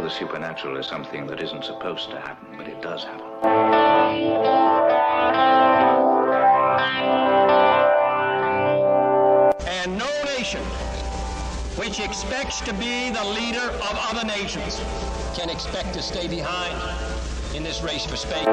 the supernatural is something that isn't supposed to happen, but it does happen. And no nation which expects to be the leader of other nations can expect to stay behind in this race for space.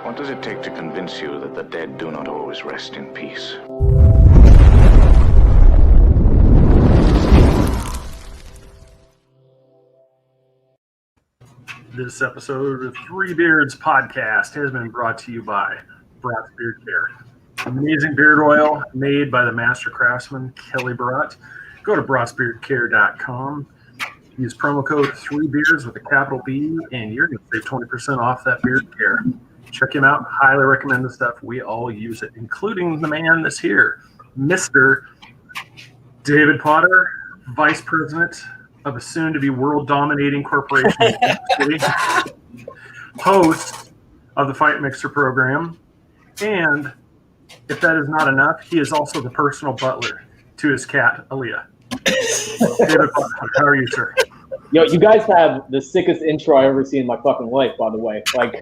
What does it take to convince you that the dead do not always rest in peace? This episode of Three Beards Podcast has been brought to you by Brat's Beard Care. Amazing beard oil made by the master craftsman, Kelly Brat. Go to bratsbeardcare.com. Use promo code 3beards with a capital B, and you're going to save 20% off that beard care. Check him out. Highly recommend the stuff. We all use it, including the man that's here, Mr. David Potter, Vice President of a soon-to-be world-dominating corporation, host of the Fight Mixer program, and if that is not enough, he is also the personal butler to his cat, Aaliyah. David Potter, how are you, sir? Yo, you guys have the sickest intro I ever seen in my fucking life, by the way. For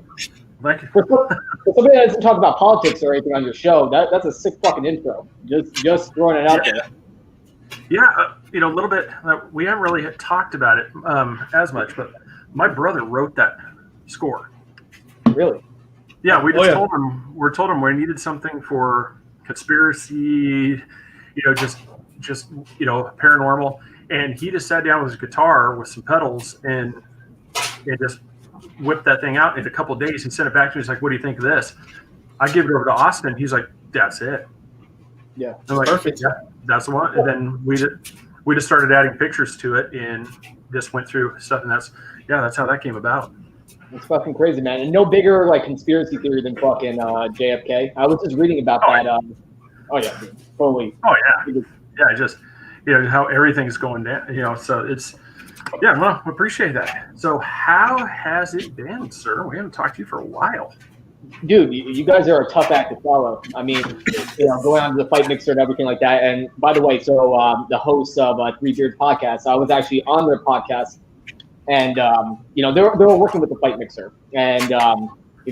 somebody that doesn't talk about politics or anything on your show, that's a sick fucking intro. Just throwing it out there. Yeah, a little bit. We haven't really talked about it as much, but my brother wrote that score. Really? Yeah, we just told him. We told him we needed something for conspiracy, just paranormal, and he just sat down with his guitar with some pedals and just whipped that thing out in a couple of days. He sent it back to me. He's like, "What do you think of this?" I give it over to Austin. He's like, "That's it." Yeah, I'm like, perfect. Yeah, that's the one. And then we just started adding pictures to it and just went through stuff. And that's how that came about. It's fucking crazy, man. And no bigger conspiracy theory than fucking JFK. I was just reading about that. Totally. Oh yeah, yeah. Just how everything's going down. So it's well, appreciate that. So how has it been, sir? We haven't talked to you for a while. Dude, you guys are a tough act to follow. I mean, going on to the Fight Mixer and everything like that. And by the way, so the host of Three Beards Podcast, I was actually on their podcast, and they were working with the Fight Mixer, and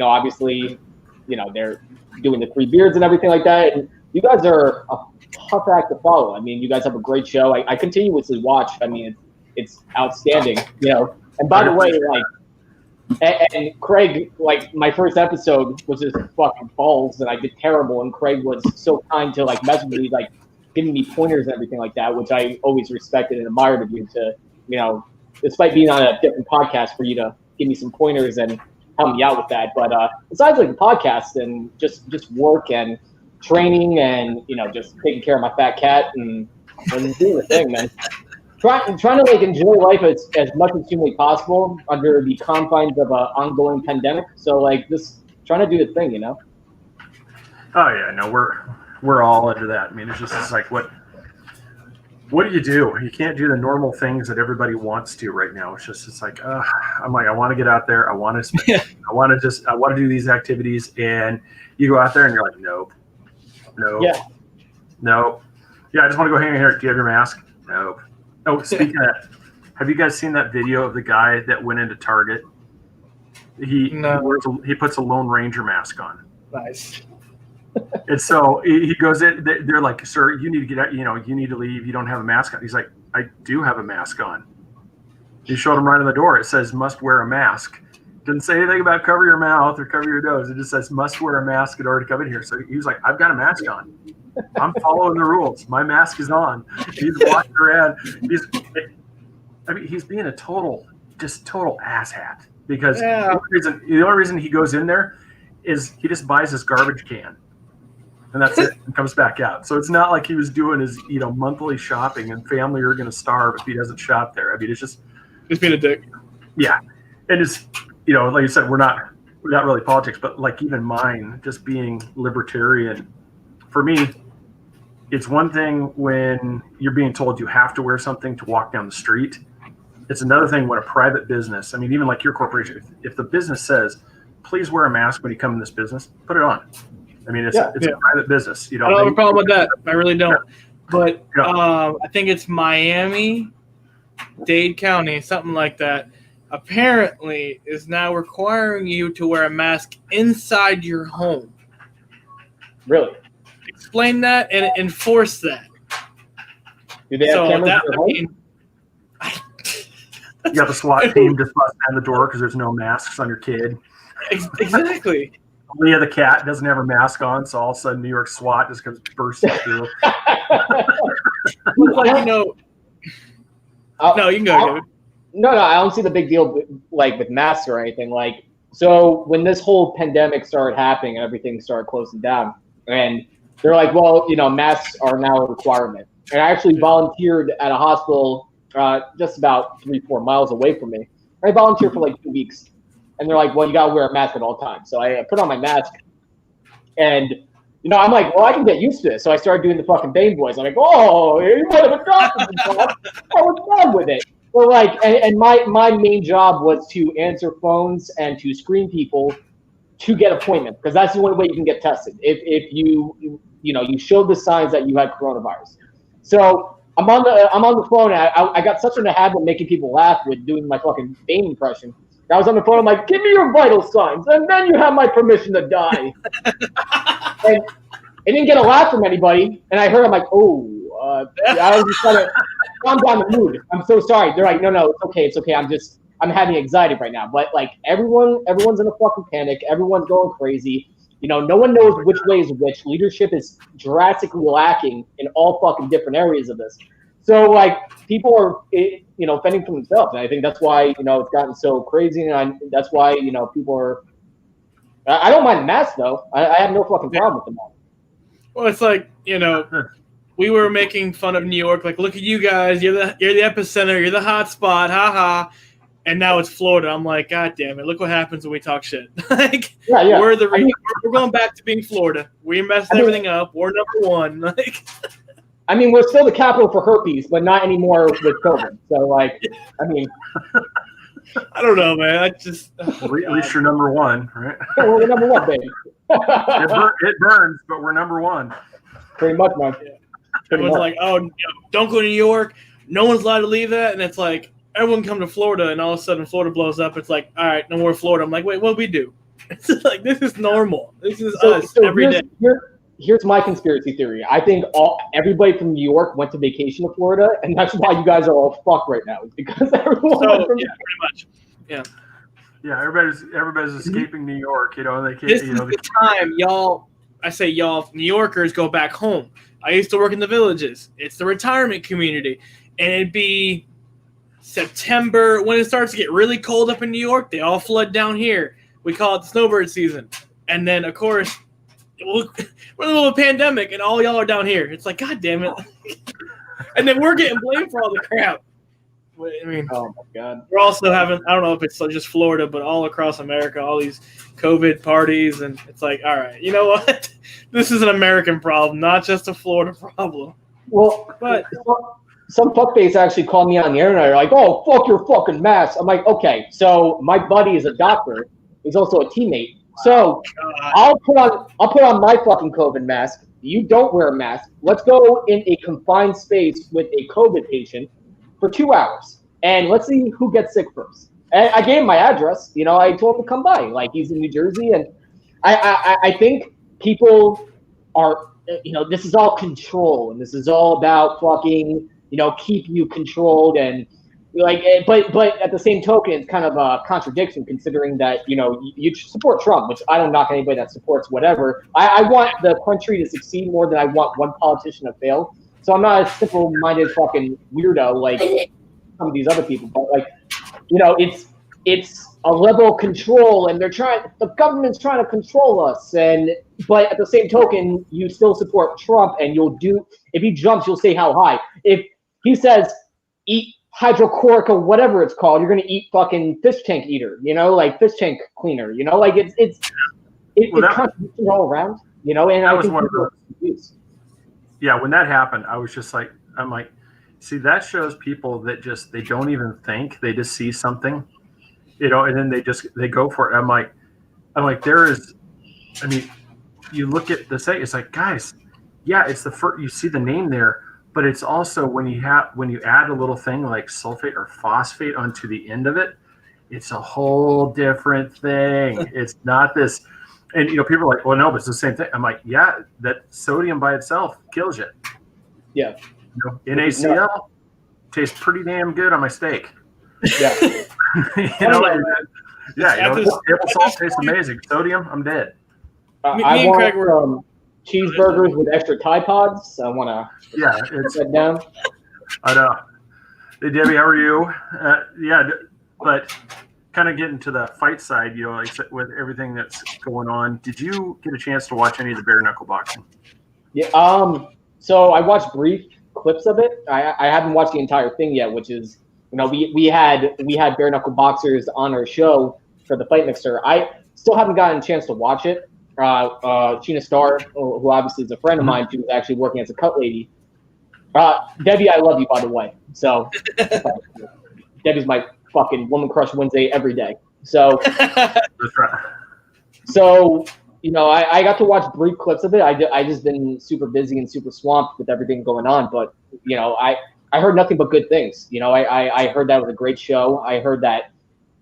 obviously, they're doing the Three Beards and everything like that. And you guys are a tough act to follow. I mean, you guys have a great show. I continuously watch. I mean, it's outstanding. And by the way, And Craig, my first episode was just fucking balls, and I did terrible. And Craig was so kind to mess with me, giving me pointers and everything like that, which I always respected and admired of you. To despite being on a different podcast, for you to give me some pointers and help me out with that. But besides the podcast and just work and training and just taking care of my fat cat and doing the thing, man. Trying to enjoy life as much as humanly possible under the confines of an ongoing pandemic. So just trying to do the thing, Oh yeah, no, we're all into that. I mean, it's just what do you do? You can't do the normal things that everybody wants to right now. I'm I want to get out there. I want to do these activities, and you go out there and you're like, nope. Yeah, I just want to go hang here. Do you have your mask? Nope. Oh, speaking of that, have you guys seen that video of the guy that went into Target? He puts a Lone Ranger mask on. Nice. And so he goes in. They're like, "Sir, you need to get out. You need to leave. You don't have a mask on." He's like, "I do have a mask on." He showed him right on the door. It says, "Must wear a mask." Didn't say anything about cover your mouth or cover your nose. It just says, "Must wear a mask in order to come in here." So he was like, "I've got a mask on. I'm following the rules. My mask is on." He's walking around. He's being a total asshat because the only reason he goes in there is he just buys his garbage can, and that's it, and comes back out. So it's not like he was doing his monthly shopping, and family are going to starve if he doesn't shop there. I mean, it's just being a dick. Yeah, and it's like you said, we're not really politics, but even mine, just being libertarian. For me, it's one thing when you're being told you have to wear something to walk down the street. It's another thing when a private business, I mean, even like your corporation, if the business says please wear a mask when you come in this business. Put it on. I mean, it's a private business. You know, I don't have a problem with that. I really don't. But Yeah. I think it's Miami, Dade County, something like that. Apparently, is now requiring you to wear a mask inside your home. Really? Explain that and enforce that. Do they have cameras that, in your home? You got the SWAT team just bust down the door because there's no masks on your kid. Exactly. Aaliyah the cat doesn't have her mask on, so all of a sudden New York SWAT just comes bursting through. Like, you know. No, you can go, dude. No, I don't see the big deal with masks or anything. Like, so when this whole pandemic started happening and everything started closing down, and they're like, well, you know, masks are now a requirement. And I actually volunteered at a hospital just about 3-4 miles away from me. I volunteered for like 2 weeks. And they're like, well, you got to wear a mask at all times. So I put on my mask. And, you know, I'm like, well, I can get used to this. So I started doing the fucking Bane voice. I'm like, oh, you might have adopted me. I was done with it. Well, like, and my main job was to answer phones and to screen people to get appointments, because that's the only way you can get tested. If you showed the signs that you had coronavirus. So I'm on the phone. And I got such in a habit of making people laugh with doing my fucking Bane impression. I was on the phone. I'm like, give me your vital signs, and then you have my permission to die. And it didn't get a laugh from anybody. And I heard, I'm like, I was just trying to calm down the mood. I'm so sorry. They're like, no, it's okay. I'm having anxiety right now. But like everyone's in a fucking panic. Everyone's going crazy. You know, no one knows which way is which. Leadership is drastically lacking in all fucking different areas of this. So like people are, you know, fending for themselves, and I think that's why, you know, it's gotten so crazy, and that's why, you know, people are. I don't mind the mask though. I have no fucking problem with the mask. Well, it's like, you know, we were making fun of New York, like, look at you guys, you're the epicenter, you're the hot spot, haha. And now it's Florida. I'm like, God damn it! Look what happens when we talk shit. Like, yeah. We're going back to being Florida. We messed everything up. We're number one. Like. I mean, we're still the capital for herpes, but not anymore with COVID. So, like, I mean, I don't know, man. I just at least you're number one, right? We're number one, baby. It burns, but we're number one. Pretty much, man. Yeah. Everyone's like, oh, you know, don't go to New York. No one's allowed to leave that, and it's like everyone come to Florida, and all of a sudden Florida blows up. It's like, all right, no more Florida. I'm like, wait, what do we do? It's like, this is normal. This is us every day. Here's my conspiracy theory. I think everybody from New York went to vacation to Florida, and that's why you guys are all fucked right now. It's because everyone went from pretty much. Yeah. Yeah, everybody's escaping New York, you know, and they can't. This is the time, y'all. I say y'all, New Yorkers, go back home. I used to work in the villages. It's the retirement community, and it'd be September when it starts to get really cold up in New York. They all flood down here. We call it the snowbird season, and then of course. We're in the middle of a pandemic, and all y'all are down here. It's like, God damn it. And then we're getting blamed for all the crap. I mean, oh, my God. We're also having, I don't know if it's just Florida, but all across America, all these COVID parties. And it's like, all right, you know what? This is an American problem, not just a Florida problem. Well, but some fuckface actually called me on the internet. They're like, oh, fuck your fucking mask. I'm like, okay, so my buddy is a doctor. He's also a teammate. So I'll put on my fucking COVID mask. You don't wear a mask. Let's go in a confined space with a COVID patient for 2 hours, and let's see who gets sick first. And I gave him my address. You know, I told him to come by. Like, he's in New Jersey, and I think people are, you know, this is all control, and this is all about fucking, you know, keep you controlled. And like, but at the same token, it's kind of a contradiction, considering that, you know, you support Trump, which I don't knock anybody that supports whatever. I want the country to succeed more than I want one politician to fail. So I'm not a simple-minded fucking weirdo like some of these other people. But like, you know, it's a level of control, and the government's trying to control us. But at the same token, you still support Trump, and if he jumps, you'll say how high. If he says eat hydrochloric or whatever it's called, you're gonna eat fucking fish tank eater, you know, like fish tank cleaner, you know, like it's contradiction all around, you know. And I think one of those. Yeah, when that happened, I was just like, I'm like, see, that shows people that they don't even think, they just see something, you know, and then they go for it. I'm like, I'm like, there is, I mean, you look at the site, it's like, guys, yeah, it's the first, you see the name there, but it's also when you add a little thing like sulfate or phosphate onto the end of it, it's a whole different thing. It's not this, and people are like, well, no, but it's the same thing. I'm like, yeah, that sodium by itself kills you. Yeah. NaCl tastes pretty damn good on my steak. Yeah. Table salt tastes amazing. Sodium, I'm dead. I want cheeseburgers with extra Tide Pods. I want to put that down. I know. Hey, Debbie, how are you? But kind of getting to the fight side, like with everything that's going on, did you get a chance to watch any of the bare knuckle boxing? Yeah. So I watched brief clips of it. I haven't watched the entire thing yet, which is, we had bare knuckle boxers on our show for the Fight Mixer. I still haven't gotten a chance to watch it. Sheena Starr, who obviously is a friend of mine, she was actually working as a cut lady. Debbie, I love you, by the way. So Debbie's my fucking woman crush Wednesday every day. So that's right. So I got to watch brief clips of it. I just been super busy and super swamped with everything going on. But I heard nothing but good things. I heard that was a great show. I heard that,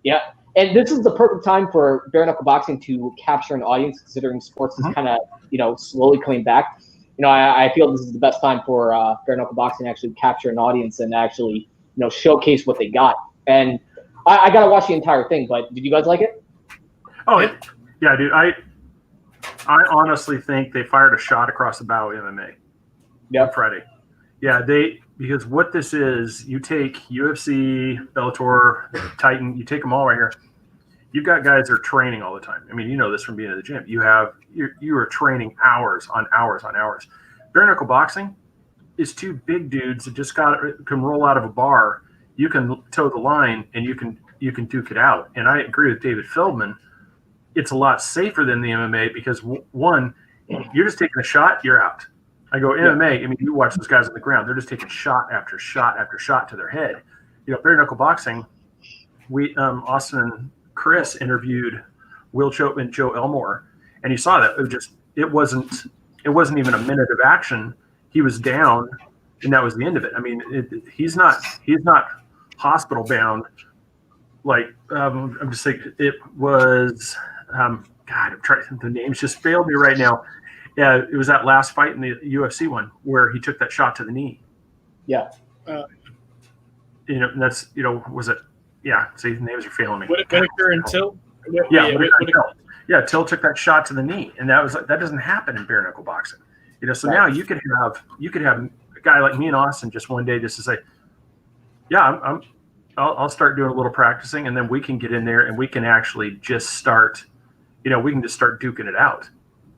yeah. And this is the perfect time for bare knuckle boxing to capture an audience, considering sports is kind of, slowly coming back. I feel this is the best time for bare knuckle boxing to actually capture an audience and actually, showcase what they got. And I got to watch the entire thing, but did you guys like it? Oh, yeah, dude. I honestly think they fired a shot across the bow MMA on Friday. Yeah, because what this is, you take UFC, Bellator, Titan, you take them all right here. You've got guys that are training all the time. I mean, you know this from being in the gym. You are training hours on hours on hours. Bare knuckle boxing is two big dudes that just can roll out of a bar. You can toe the line and you can duke it out. And I agree with David Feldman. It's a lot safer than the MMA because one, you're just taking a shot, you're out. I go MMA. I mean, you watch those guys on the ground; they're just taking shot after shot after shot to their head. Bare knuckle boxing. We Austin and Chris interviewed Will Choate and Joe Elmore, and you saw that it wasn't even a minute of action. He was down, and that was the end of it. I mean, he's not hospital bound. Like I'm just thinking, it was. God, I'm trying. The names just failed me right now. Yeah, it was that last fight in the UFC one where he took that shot to the knee. Yeah. That's was it? Yeah. See, the names are failing me. Whitaker and Till. Yeah, Till took that shot to the knee, and that doesn't happen in bare knuckle boxing. So now you could have a guy like me and Austin just one day just to say, yeah, I'll start doing a little practicing, and then we can get in there and we can actually just start. We can just start duking it out.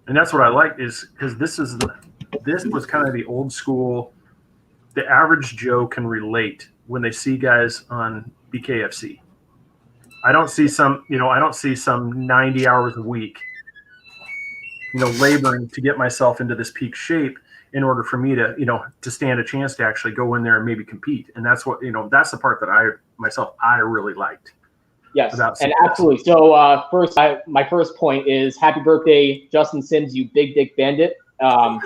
And that's what I like is because this was kind of the old school. The average Joe can relate when they see guys on BKFC. I don't see some 90 hours a week, laboring to get myself into this peak shape in order for me to stand a chance to actually go in there and maybe compete. And that's what, that's the part that I really liked. Yes, and absolutely. So my first point is happy birthday, Justin Sims, you big dick bandit. I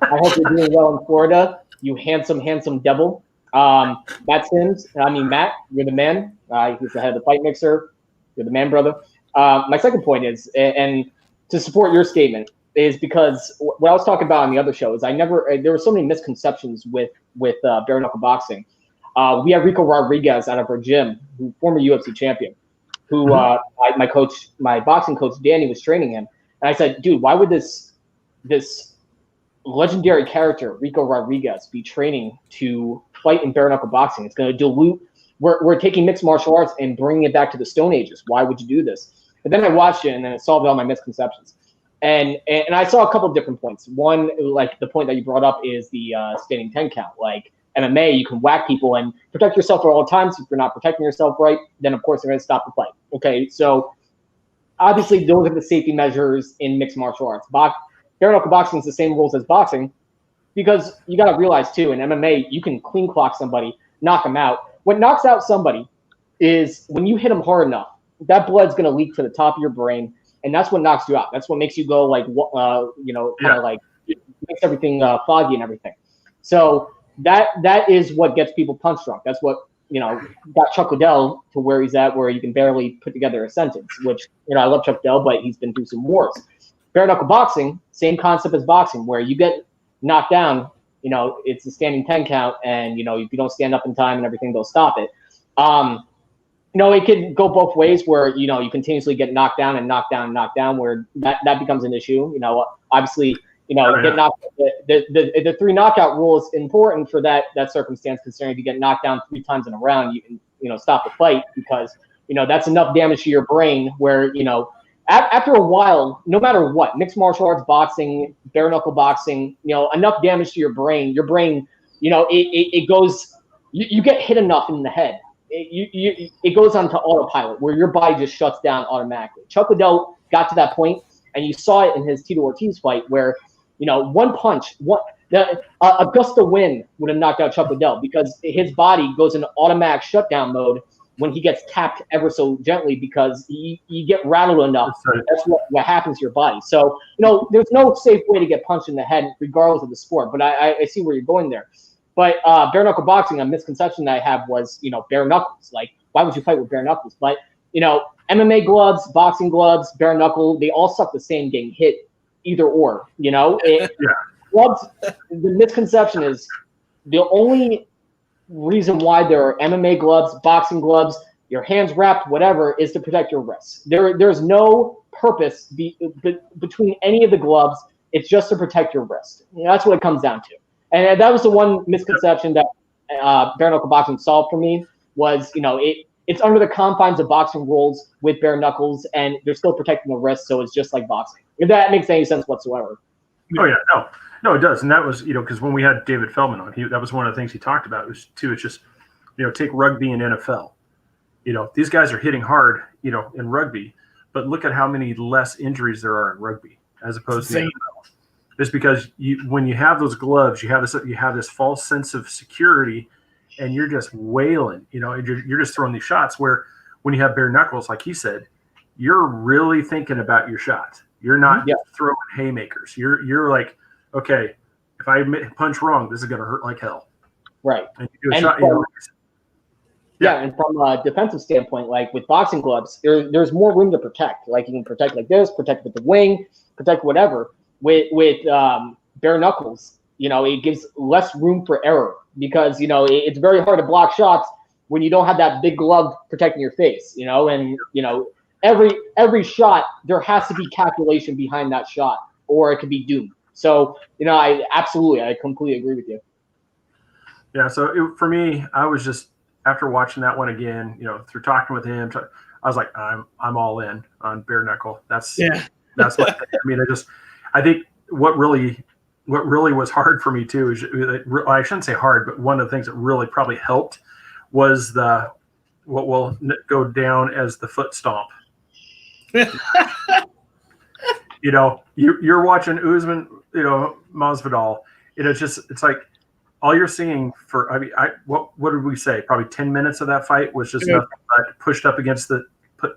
hope you're doing well in Florida, you handsome devil. Matt, you're the man. He's the head of the Fight Mixer. You're the man, brother. My second point is, and to support your statement, is because what I was talking about on the other show is there were so many misconceptions with bare knuckle boxing. We have Rico Rodriguez out of our gym, who former UFC champion, who my boxing coach Danny was training him, and I said, dude, why would this legendary character Rico Rodriguez be training to fight in bare knuckle boxing? It's going to dilute. We're taking mixed martial arts and bringing it back to the Stone Ages. Why would you do this? But then I watched it, and then it solved all my misconceptions. And I saw a couple of different points. One, like the point that you brought up, is the standing 10 count. Like MMA, you can whack people and protect yourself at all times. If you're not protecting yourself right, then of course they're going to stop the fight. Okay, so obviously those are the safety measures in mixed martial arts. Bare knuckle boxing is the same rules as boxing, because you got to realize too, in MMA you can clean clock somebody, knock them out. What knocks out somebody is when you hit them hard enough that blood's going to leak to the top of your brain, and that's what knocks you out. That's what makes you go like, kind of like makes everything foggy and everything. So that is what gets people punch drunk. That's what got Chuck Liddell to where he's at, where you can barely put together a sentence. Which I love Chuck Liddell, but he's been through some wars. Bare knuckle boxing, same concept as boxing, where you get knocked down. It's a standing 10 count, and if you don't stand up in time and everything, they'll stop it. It could go both ways, where you continuously get knocked down and knocked down and knocked down, where that becomes an issue. Obviously, get knocked. The 3 knockout rule is important for that circumstance, considering if you get knocked down 3 times in a round, you can stop the fight, because that's enough damage to your brain where after a while, no matter what, mixed martial arts, boxing, bare knuckle boxing, enough damage to your brain, it goes, you get hit enough in the head. It goes onto autopilot, where your body just shuts down automatically. Chuck Liddell got to that point, and you saw it in his Tito Ortiz fight, where one punch, a gust of wind would have knocked out Chuck Liddell, because his body goes into automatic shutdown mode when he gets tapped ever so gently, because you get rattled enough. That's what happens to your body. So there's no safe way to get punched in the head, regardless of the sport. But I see where you're going there. But bare knuckle boxing, a misconception that I have was, bare knuckles. Like, why would you fight with bare knuckles? But, MMA gloves, boxing gloves, bare knuckle, they all suck the same, getting hit either or, Gloves, the misconception is the only reason why there are MMA gloves, boxing gloves, your hands wrapped, whatever, is to protect your wrists. There's no purpose between any of the gloves. It's just to protect your wrist. That's what it comes down to. And that was the one misconception that bare knuckle boxing solved for me, was, it's under the confines of boxing rules with bare knuckles, and they're still protecting the wrist, so it's just like boxing. If that makes any sense whatsoever. Oh yeah, no, it does, and that was because when we had David Feldman on, that was one of the things he talked about. It's just take rugby and NFL. These guys are hitting hard, in rugby, but look at how many less injuries there are in rugby as opposed to NFL. Just because when you have those gloves, you have this false sense of security, and you're just wailing, and you're just throwing these shots. Where when you have bare knuckles, like he said, you're really thinking about your shot. You're not just throwing haymakers. You're like, okay, if I punch wrong, this is going to hurt like hell. Right. And you do a shot, and from a defensive standpoint, like with boxing gloves, there's more room to protect. Like you can protect like this, protect with the wing, protect whatever. With bare knuckles, it gives less room for error, because it's very hard to block shots when you don't have that big glove protecting your face. And every shot, there has to be calculation behind that shot, or it could be doomed. So I completely agree with you. Yeah. So for me, I was just, after watching that one again, through talking with him, I was like, I'm all in on bare knuckle. That's what I think what really was hard for me too is, I shouldn't say hard, but one of the things that really probably helped was what will go down as the foot stomp. You're watching Usman, Masvidal. It's like all you're seeing for, what did we say? Probably 10 minutes of that fight was just nothing but pushed up against the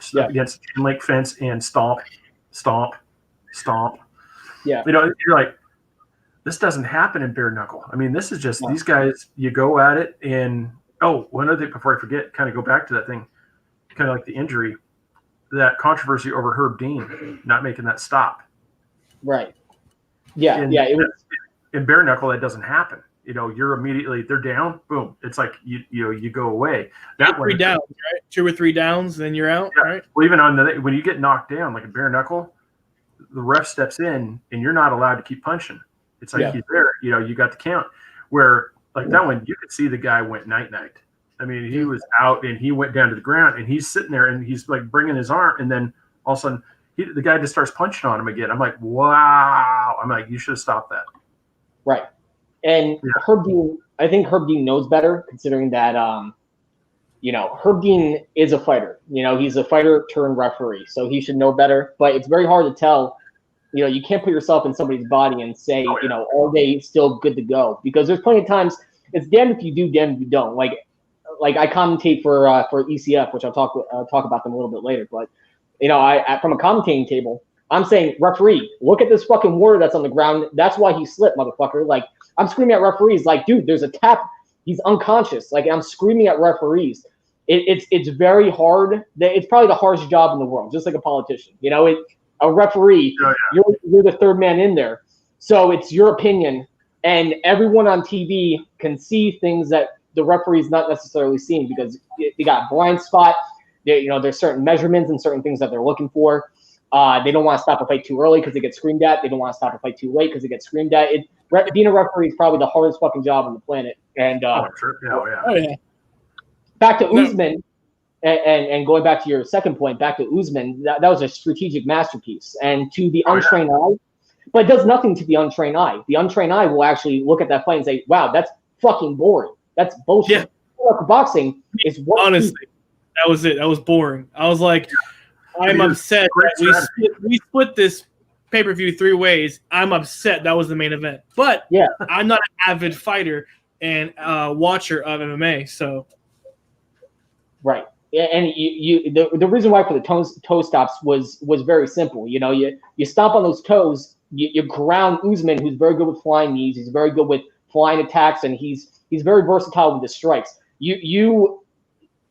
chain link fence and stomp, stomp, stomp. Yeah. You're like, this doesn't happen in bare knuckle. I mean, this is just these guys, you go at it, and one other thing before I forget, kind of go back to that thing, kind of like the injury, that controversy over Herb Dean not making that stop. Right. Yeah. It was in bare knuckle, that doesn't happen. You're immediately, they're down, boom. It's like you go away. That 3 downs, right? 2 or 3 downs, then you're out. Yeah. Right. Well, even when you get knocked down, like a bare knuckle, the ref steps in, and you're not allowed to keep punching. It's like he's there. You got the count. Where like that one, you could see the guy went night. I mean, he was out, and he went down to the ground, and he's sitting there, and he's like bringing his arm, and then all of a sudden, the guy just starts punching on him again. I'm like, wow. I'm like, you should have stopped that. Right. And Herb Dean, I think Herb Dean knows better, considering that, Herb Dean is a fighter. He's a fighter turned referee, so he should know better. But it's very hard to tell. You can't put yourself in somebody's body and say, are they still good to go? Because there's plenty of times it's damned if you do, damned if you don't. Like like I commentate for ECF, which I'll talk about them a little bit later. But from a commentating table, I'm saying, referee, look at this fucking water that's on the ground. That's why he slipped, motherfucker. Like, I'm screaming at referees, like, dude, there's a tap. He's unconscious. Like, I'm screaming at referees. It's very hard. It's probably the hardest job in the world, just like a politician. A referee, you're the third man in there. So it's your opinion, and everyone on TV can see things that the referee's not necessarily seeing because they got a blind spot. There's certain measurements and certain things that they're looking for. They don't want to stop a fight too early because they get screamed at. They don't want to stop a fight too late because they get screamed at. Being a referee is probably the hardest fucking job on the planet. And back to Usman, and going back to your second point, back to Usman, that was a strategic masterpiece. And to the untrained eye, but it does nothing to the untrained eye. The untrained eye will actually look at that fight and say, "Wow, that's fucking boring. That's bullshit." Yeah. Boxing is honestly, that was it. That was boring. I was like, I'm upset that we split this pay-per-view 3 ways. I'm upset that was the main event. But I'm not an avid fighter and watcher of MMA, so right. Yeah, and the reason why for the toe stops was very simple. You stomp on those toes, you ground Usman, who's very good with flying knees. He's very good with flying attacks, and he's very versatile with the strikes. You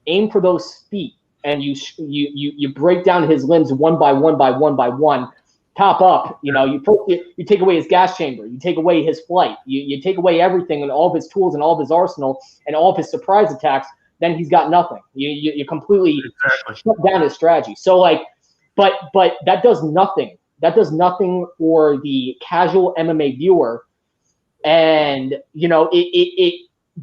aim for those feet, and you break down his limbs one by one, top up. You take away his gas chamber, you take away his flight, you take away everything and all of his tools and all of his arsenal and all of his surprise attacks. Then he's got nothing. You completely shut down his strategy. So but that does nothing. That does nothing for the casual MMA viewer. And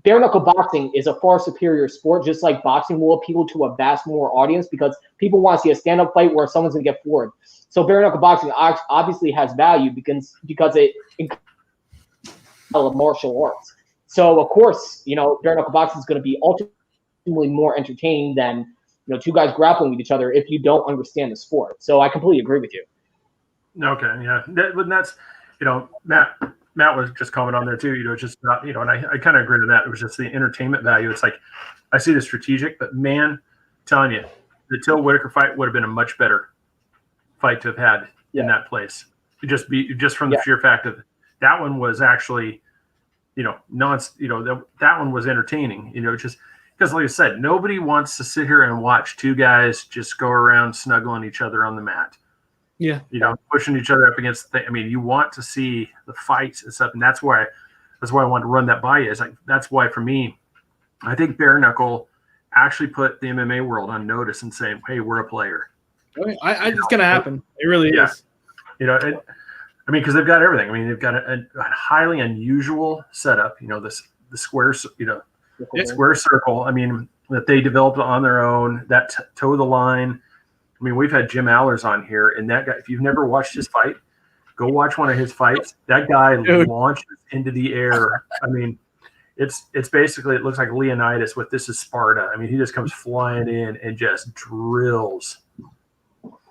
bare knuckle boxing is a far superior sport. Just like boxing will appeal to a vast more audience because people want to see a stand up fight where someone's gonna get floored. So bare knuckle boxing obviously has value because it of martial arts. So of course, bare knuckle boxing is going to be ultimately more entertaining than two guys grappling with each other if you don't understand the sport. So I completely agree with you. Okay, yeah, that's Matt was just commenting on there too. It's just not, and I kind of agree with that. It was just the entertainment value. It's like I see the strategic, but man, I'm telling you, the Till Whitaker fight would have been a much better fight to have had in that place. Just from the sheer fact of that one was actually, that one was entertaining. Just because, like I said, nobody wants to sit here and watch two guys just go around snuggling each other on the mat. Yeah. Pushing each other up against the thing. I mean, you want to see the fights and stuff, and that's why I wanted to run that by you. That's why for me, I think bare knuckle actually put the MMA world on notice and saying, "Hey, we're a player." It's gonna happen. It really is. Because they've got everything. I mean, they've got a highly unusual setup. The square, square circle. I mean, that they developed on their own. That toe the line. I mean, we've had Jim Allers on here, and that guy. If you've never watched his fight, go watch one of his fights. That guy launches into the air. I mean, it's basically, it looks like Leonidas with This Is Sparta. I mean, he just comes flying in and just drills.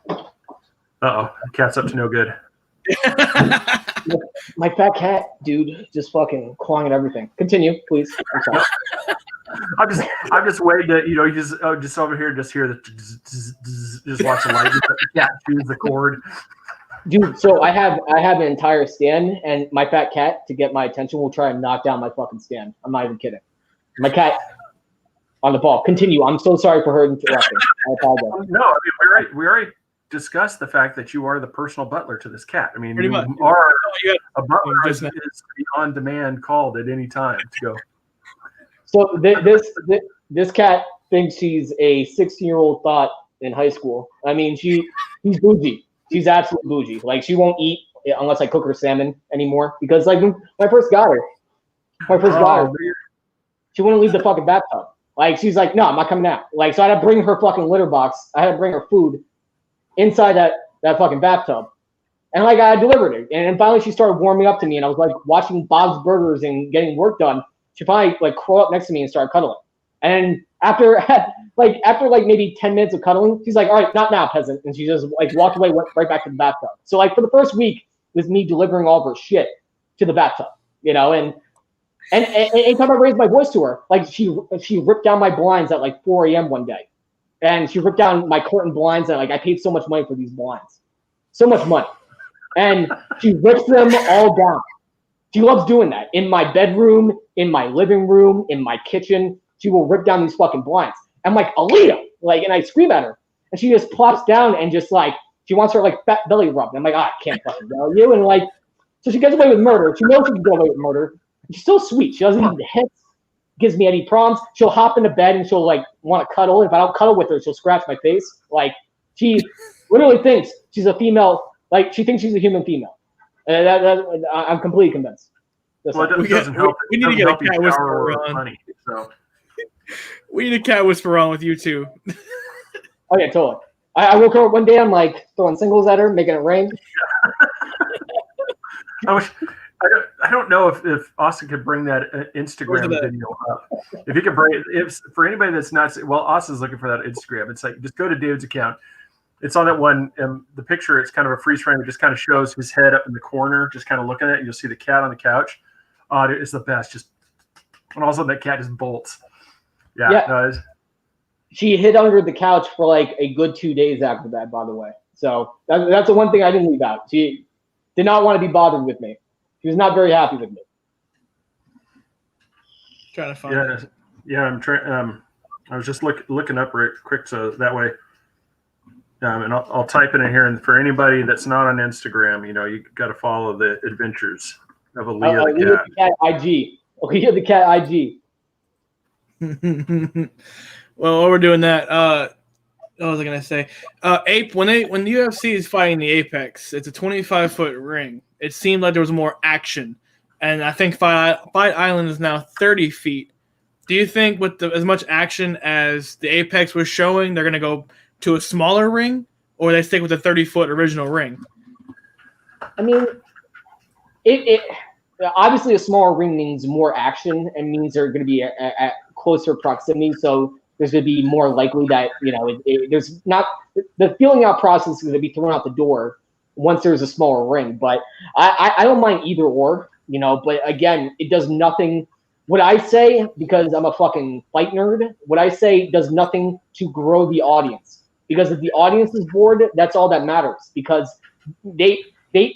Uh-oh, the cat's up to no good. My fat cat, dude, just fucking clawing at everything. Continue, please. I'm sorry. I'm just waiting to, just over here, just hear the, just watch the light. The cat chews the cord. Dude, so I have an entire stand, and my fat cat, to get my attention, will try and knock down my fucking stand. I'm not even kidding. My cat on the ball. Continue. I'm so sorry for her interrupting. I apologize. No, I mean, we already discussed the fact that you are the personal butler to this cat. I mean, you are a butler is on demand, called at any time to go. So this cat thinks she's a 16-year-old thought in high school. I mean, she's bougie. She's absolutely bougie. Like, she won't eat unless I cook her salmon anymore. Because, like, when I first got her, she wouldn't leave the fucking bathtub. Like, she's like, no, I'm not coming out. Like, so I had to bring her fucking litter box. I had to bring her food inside that fucking bathtub. And, like, I delivered it. And finally she started warming up to me. And I was, like, watching Bob's Burgers and getting work done. She finally, like, crawled up next to me and started cuddling. And after maybe 10 minutes of cuddling, she's like, all right, not now, peasant. And she just, like, walked away, went right back to the bathtub. So, like, for the first week, it was me delivering all of her shit to the bathtub, and And anytime I raised my voice to her, like she ripped down my blinds at like 4 a.m. one day, and she ripped down my curtain blinds, and like I paid so much money for these blinds, so much money, and she rips them all down. She loves doing that in my bedroom, in my living room, in my kitchen. She will rip down these fucking blinds. I'm like, Aaliyah, like, and I scream at her, and she just plops down and just like she wants her like fat belly rub. And I'm like, I can't fucking tell you, and like, so she gets away with murder. She knows she can get away with murder. She's so sweet. She doesn't even hit, gives me any problems. She'll hop into bed and she'll like want to cuddle. If I don't cuddle with her, she'll scratch my face. Like she literally thinks she's a female. Like she thinks she's a human female. I'm completely convinced. Well, it doesn't help. We need to get a cat whisperer on. Money, so. We need a cat whisperer on with you too. Oh yeah, totally. I woke her up one day. I'm like throwing singles at her, making it rain. I don't know if Austin could bring that Instagram video up. If he could bring it, if for anybody that's not, well, Austin's looking for that Instagram. It's like, just go to David's account. It's on that one. The picture, it's kind of a freeze frame. It just kind of shows his head up in the corner, just kind of looking at it. You'll see the cat on the couch. It's the best. Just, and all of a sudden that cat just bolts. Yeah. No, she hid under the couch for like a good 2 days after that, by the way. So that's the one thing I didn't leave out. She did not want to be bothered with me. She was not very happy with me. Trying to find it. Yeah, I'm trying. I was just looking up real quick, so that way, and I'll type it in here. And for anybody that's not on Instagram, you got to follow the adventures of Aaliyah the cat. Aaliyah the cat IG. Well, while we're doing that, what was I gonna say? Ape, when the UFC is fighting the Apex, it's a 25-foot ring. It seemed like there was more action, and I think Fight Island is now 30 feet. Do you think with as much action as the Apex was showing, they're gonna go to a smaller ring, or they stick with the 30-foot original ring? I mean, it obviously a smaller ring means more action and means they're going to be at closer proximity. So there's going to be more likely that there's not the feeling out process is going to be thrown out the door once there's a smaller ring. But I don't mind either or, But again, it does nothing. What I say, because I'm a fucking fight nerd, what I say does nothing to grow the audience. Because if the audience is bored, that's all that matters. Because they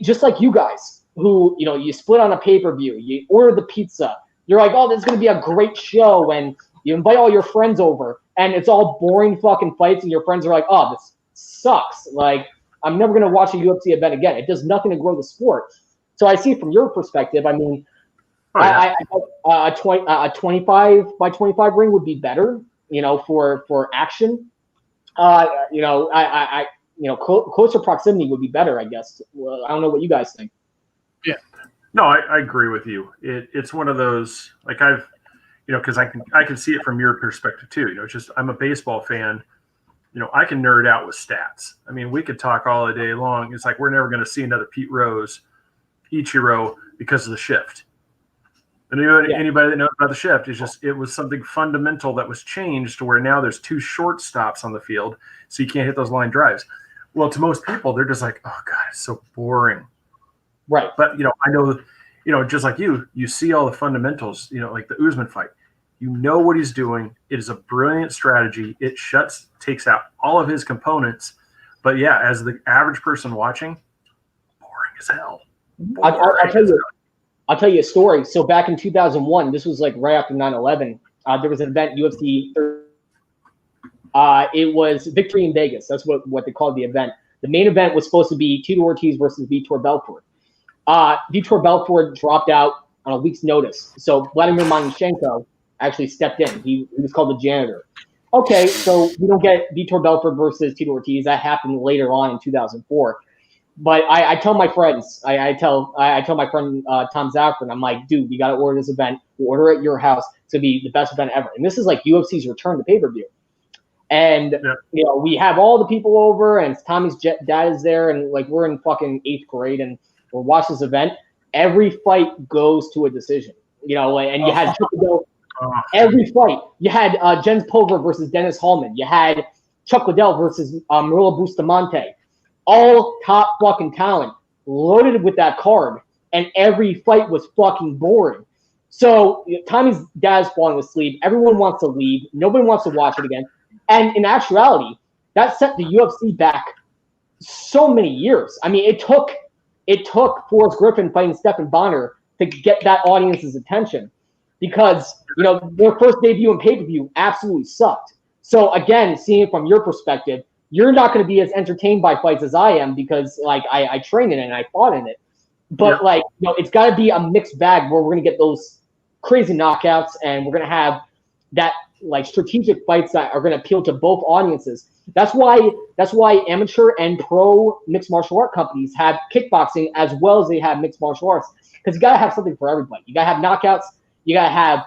just like you guys. Who, you split on a pay-per-view, you order the pizza, you're like, oh, this is going to be a great show, and you invite all your friends over, and it's all boring fucking fights, and your friends are like, oh, this sucks. Like, I'm never going to watch a UFC event again. It does nothing to grow the sport. So I see from your perspective, I mean, a 25 by 25 ring would be better, for action. Closer proximity would be better, I guess. Well, I don't know what you guys think. Yeah. No, I agree with you. It's one of those, like because I can see it from your perspective too. It's just, I'm a baseball fan. I can nerd out with stats. I mean, we could talk all day long. It's like we're never going to see another Pete Rose, Ichiro because of the shift. And anybody that knows about the shift is just, it was something fundamental that was changed to where now there's 2 shortstops on the field, so you can't hit those line drives. Well, to most people, they're just like, oh God, it's so boring. Right. But, I know, just like you see all the fundamentals, like the Usman fight. You know what he's doing. It is a brilliant strategy. It takes out all of his components. But, yeah, as the average person watching, boring as hell. I'll tell you a story. So back in 2001, this was like right after 9/11, there was an event, UFC. It was Victory in Vegas. That's what they called the event. The main event was supposed to be Tito Ortiz versus Vitor Belfort. Vitor Belfort dropped out on a week's notice. So Vladimir Manchenko actually stepped in. He was called the janitor. Okay, so we don't get Vitor Belfort versus Tito Ortiz. That happened later on in 2004. But I tell my friends, I tell my friend Tom Zaffron, I'm like, dude, you got to order this event. We'll order it at your house to be the best event ever. And this is like UFC's return to pay-per-view. And, we have all the people over, and Tommy's dad is there, and like we're in fucking 8th grade, and we'll watch this event. Every fight goes to a decision, and you had every fight. You had Jens Pulver versus Dennis Hallman. You had Chuck Liddell versus Murilo Bustamante. All top fucking talent loaded with that card, and every fight was fucking boring. So Tommy's dad's falling asleep. Everyone wants to leave. Nobody wants to watch it again. And in actuality, that set the UFC back so many years. I mean, it took Forrest Griffin fighting Stephen Bonner to get that audience's attention because, their first debut in pay-per-view absolutely sucked. So again, seeing it from your perspective, you're not going to be as entertained by fights as I am because I train in it and I fought in it. But it's got to be a mixed bag where we're going to get those crazy knockouts and we're going to have that strategic fights that are going to appeal to both audiences. That's why amateur and pro mixed martial art companies have kickboxing as well as they have mixed martial arts, because you got to have something for everybody. You got to have knockouts. You got to have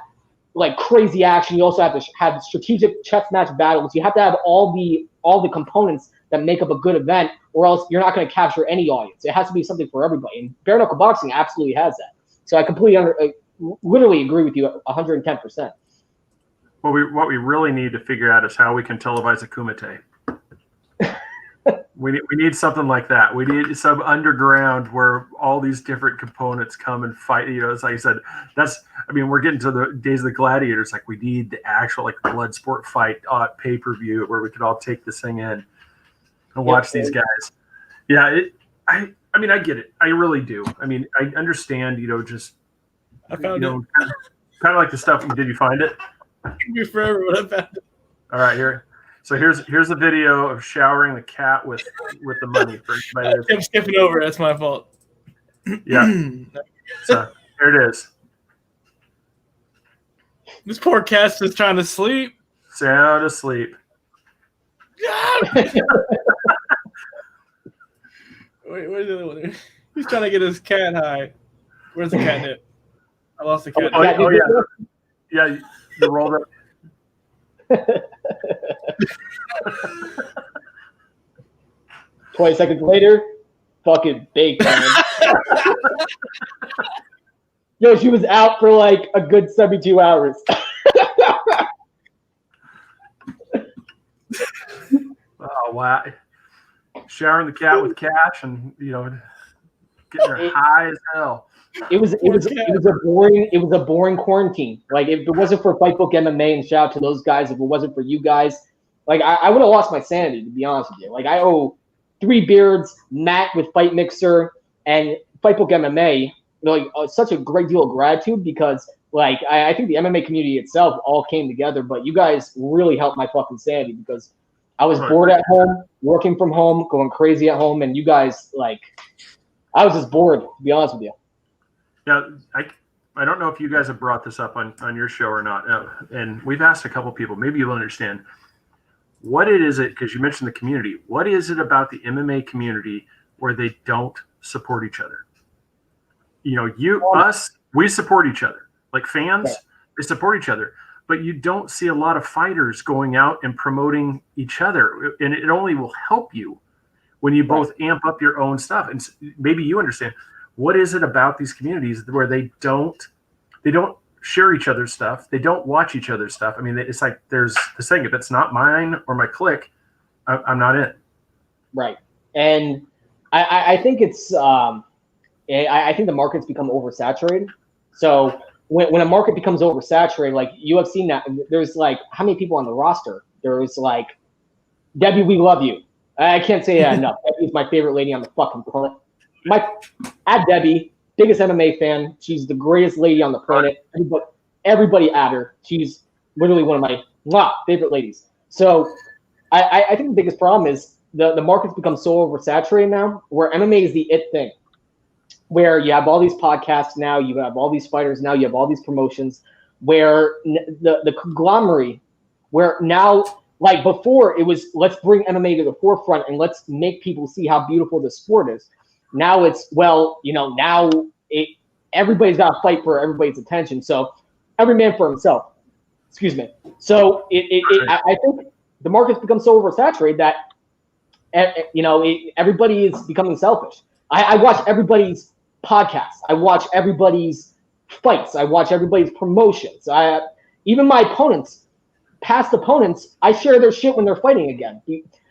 crazy action. You also have to have strategic chess match battles. You have to have all the components that make up a good event, or else you're not going to capture any audience. It has to be something for everybody, and bare knuckle boxing absolutely has that. So I completely, literally agree with you 110%. What we really need to figure out is how we can televise a kumite. We need something like that. We need some underground where all these different components come and fight. It's like I said, we're getting to the days of the gladiators. We need the actual blood sport fight pay-per-view where we could all take this thing in and watch these guys. Yeah, I get it. I really do. I understand, just, I found it. Kind of like the stuff. Did you find it? It took me forever, but I found it. All right, here. So here's a video of showering the cat with the money for everybody. I'm skipping over. That's my fault. Yeah. So here it is. This poor cat's just trying to sleep. Sound asleep. Wait, where's the other one? He's trying to get his cat high. Where's the catnip? I lost the catnip. Oh yeah. Yeah, you rolled up. 20 seconds later, fucking baked, man. Yo, she was out for a good 72 hours. Oh wow! Showering the cat with cash and getting her high as hell. It was a boring quarantine. If it wasn't for Fightbook MMA, and shout out to those guys, if it wasn't for you guys, I would have lost my sanity, to be honest with you. I owe Three Beards, Matt with Fight Mixer, and Fightbook MMA such a great deal of gratitude because I think the MMA community itself all came together, but you guys really helped my fucking sanity because I was bored at home, working from home, going crazy at home, and you guys I was just bored, to be honest with you. Yeah, I don't know if you guys have brought this up on your show or not, and we've asked a couple people. Maybe you'll understand what it is. Because you mentioned the community. What is it about the MMA community where they don't support each other? We support each other. Fans, they support each other. But you don't see a lot of fighters going out and promoting each other, and it only will help you when you both amp up your own stuff. And maybe you understand. What is it about these communities where they don't share each other's stuff? They don't watch each other's stuff. It's there's the saying, if it's not mine or my clique, I'm not in. Right. And I think it's I think the market's become oversaturated. So when a market becomes oversaturated, UFC now, there's how many people on the roster? There's Debbie, we love you. I can't say that enough. Debbie's my favorite lady on the fucking planet. At Debbie, biggest MMA fan. She's the greatest lady on the planet. Everybody at her. She's literally one of my favorite ladies. So I think the biggest problem is the market's become so oversaturated now, where MMA is the it thing. Where you have all these podcasts now, you have all these fighters now, you have all these promotions, where the conglomerate, where now, before it was, let's bring MMA to the forefront and let's make people see how beautiful the sport is. Now it's, everybody's got to fight for everybody's attention. So every man for himself. Excuse me. So I think the market's become so oversaturated that, everybody is becoming selfish. I watch everybody's podcasts. I watch everybody's fights. I watch everybody's promotions. Even my opponents, past opponents, I share their shit when they're fighting again.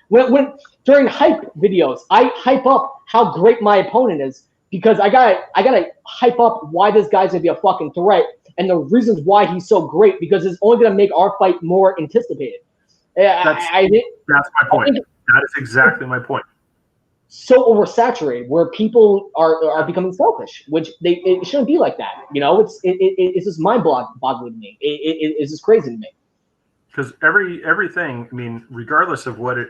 When during hype videos, I hype up how great my opponent is because I gotta hype up why this guy's gonna be a fucking threat and the reasons why he's so great, because it's only going to make our fight more anticipated. That's my point. That is exactly my point. So oversaturated where people are becoming selfish, which it shouldn't be like that. It's just mind-boggling to me. It's just crazy to me. Because everything, I mean, regardless of what it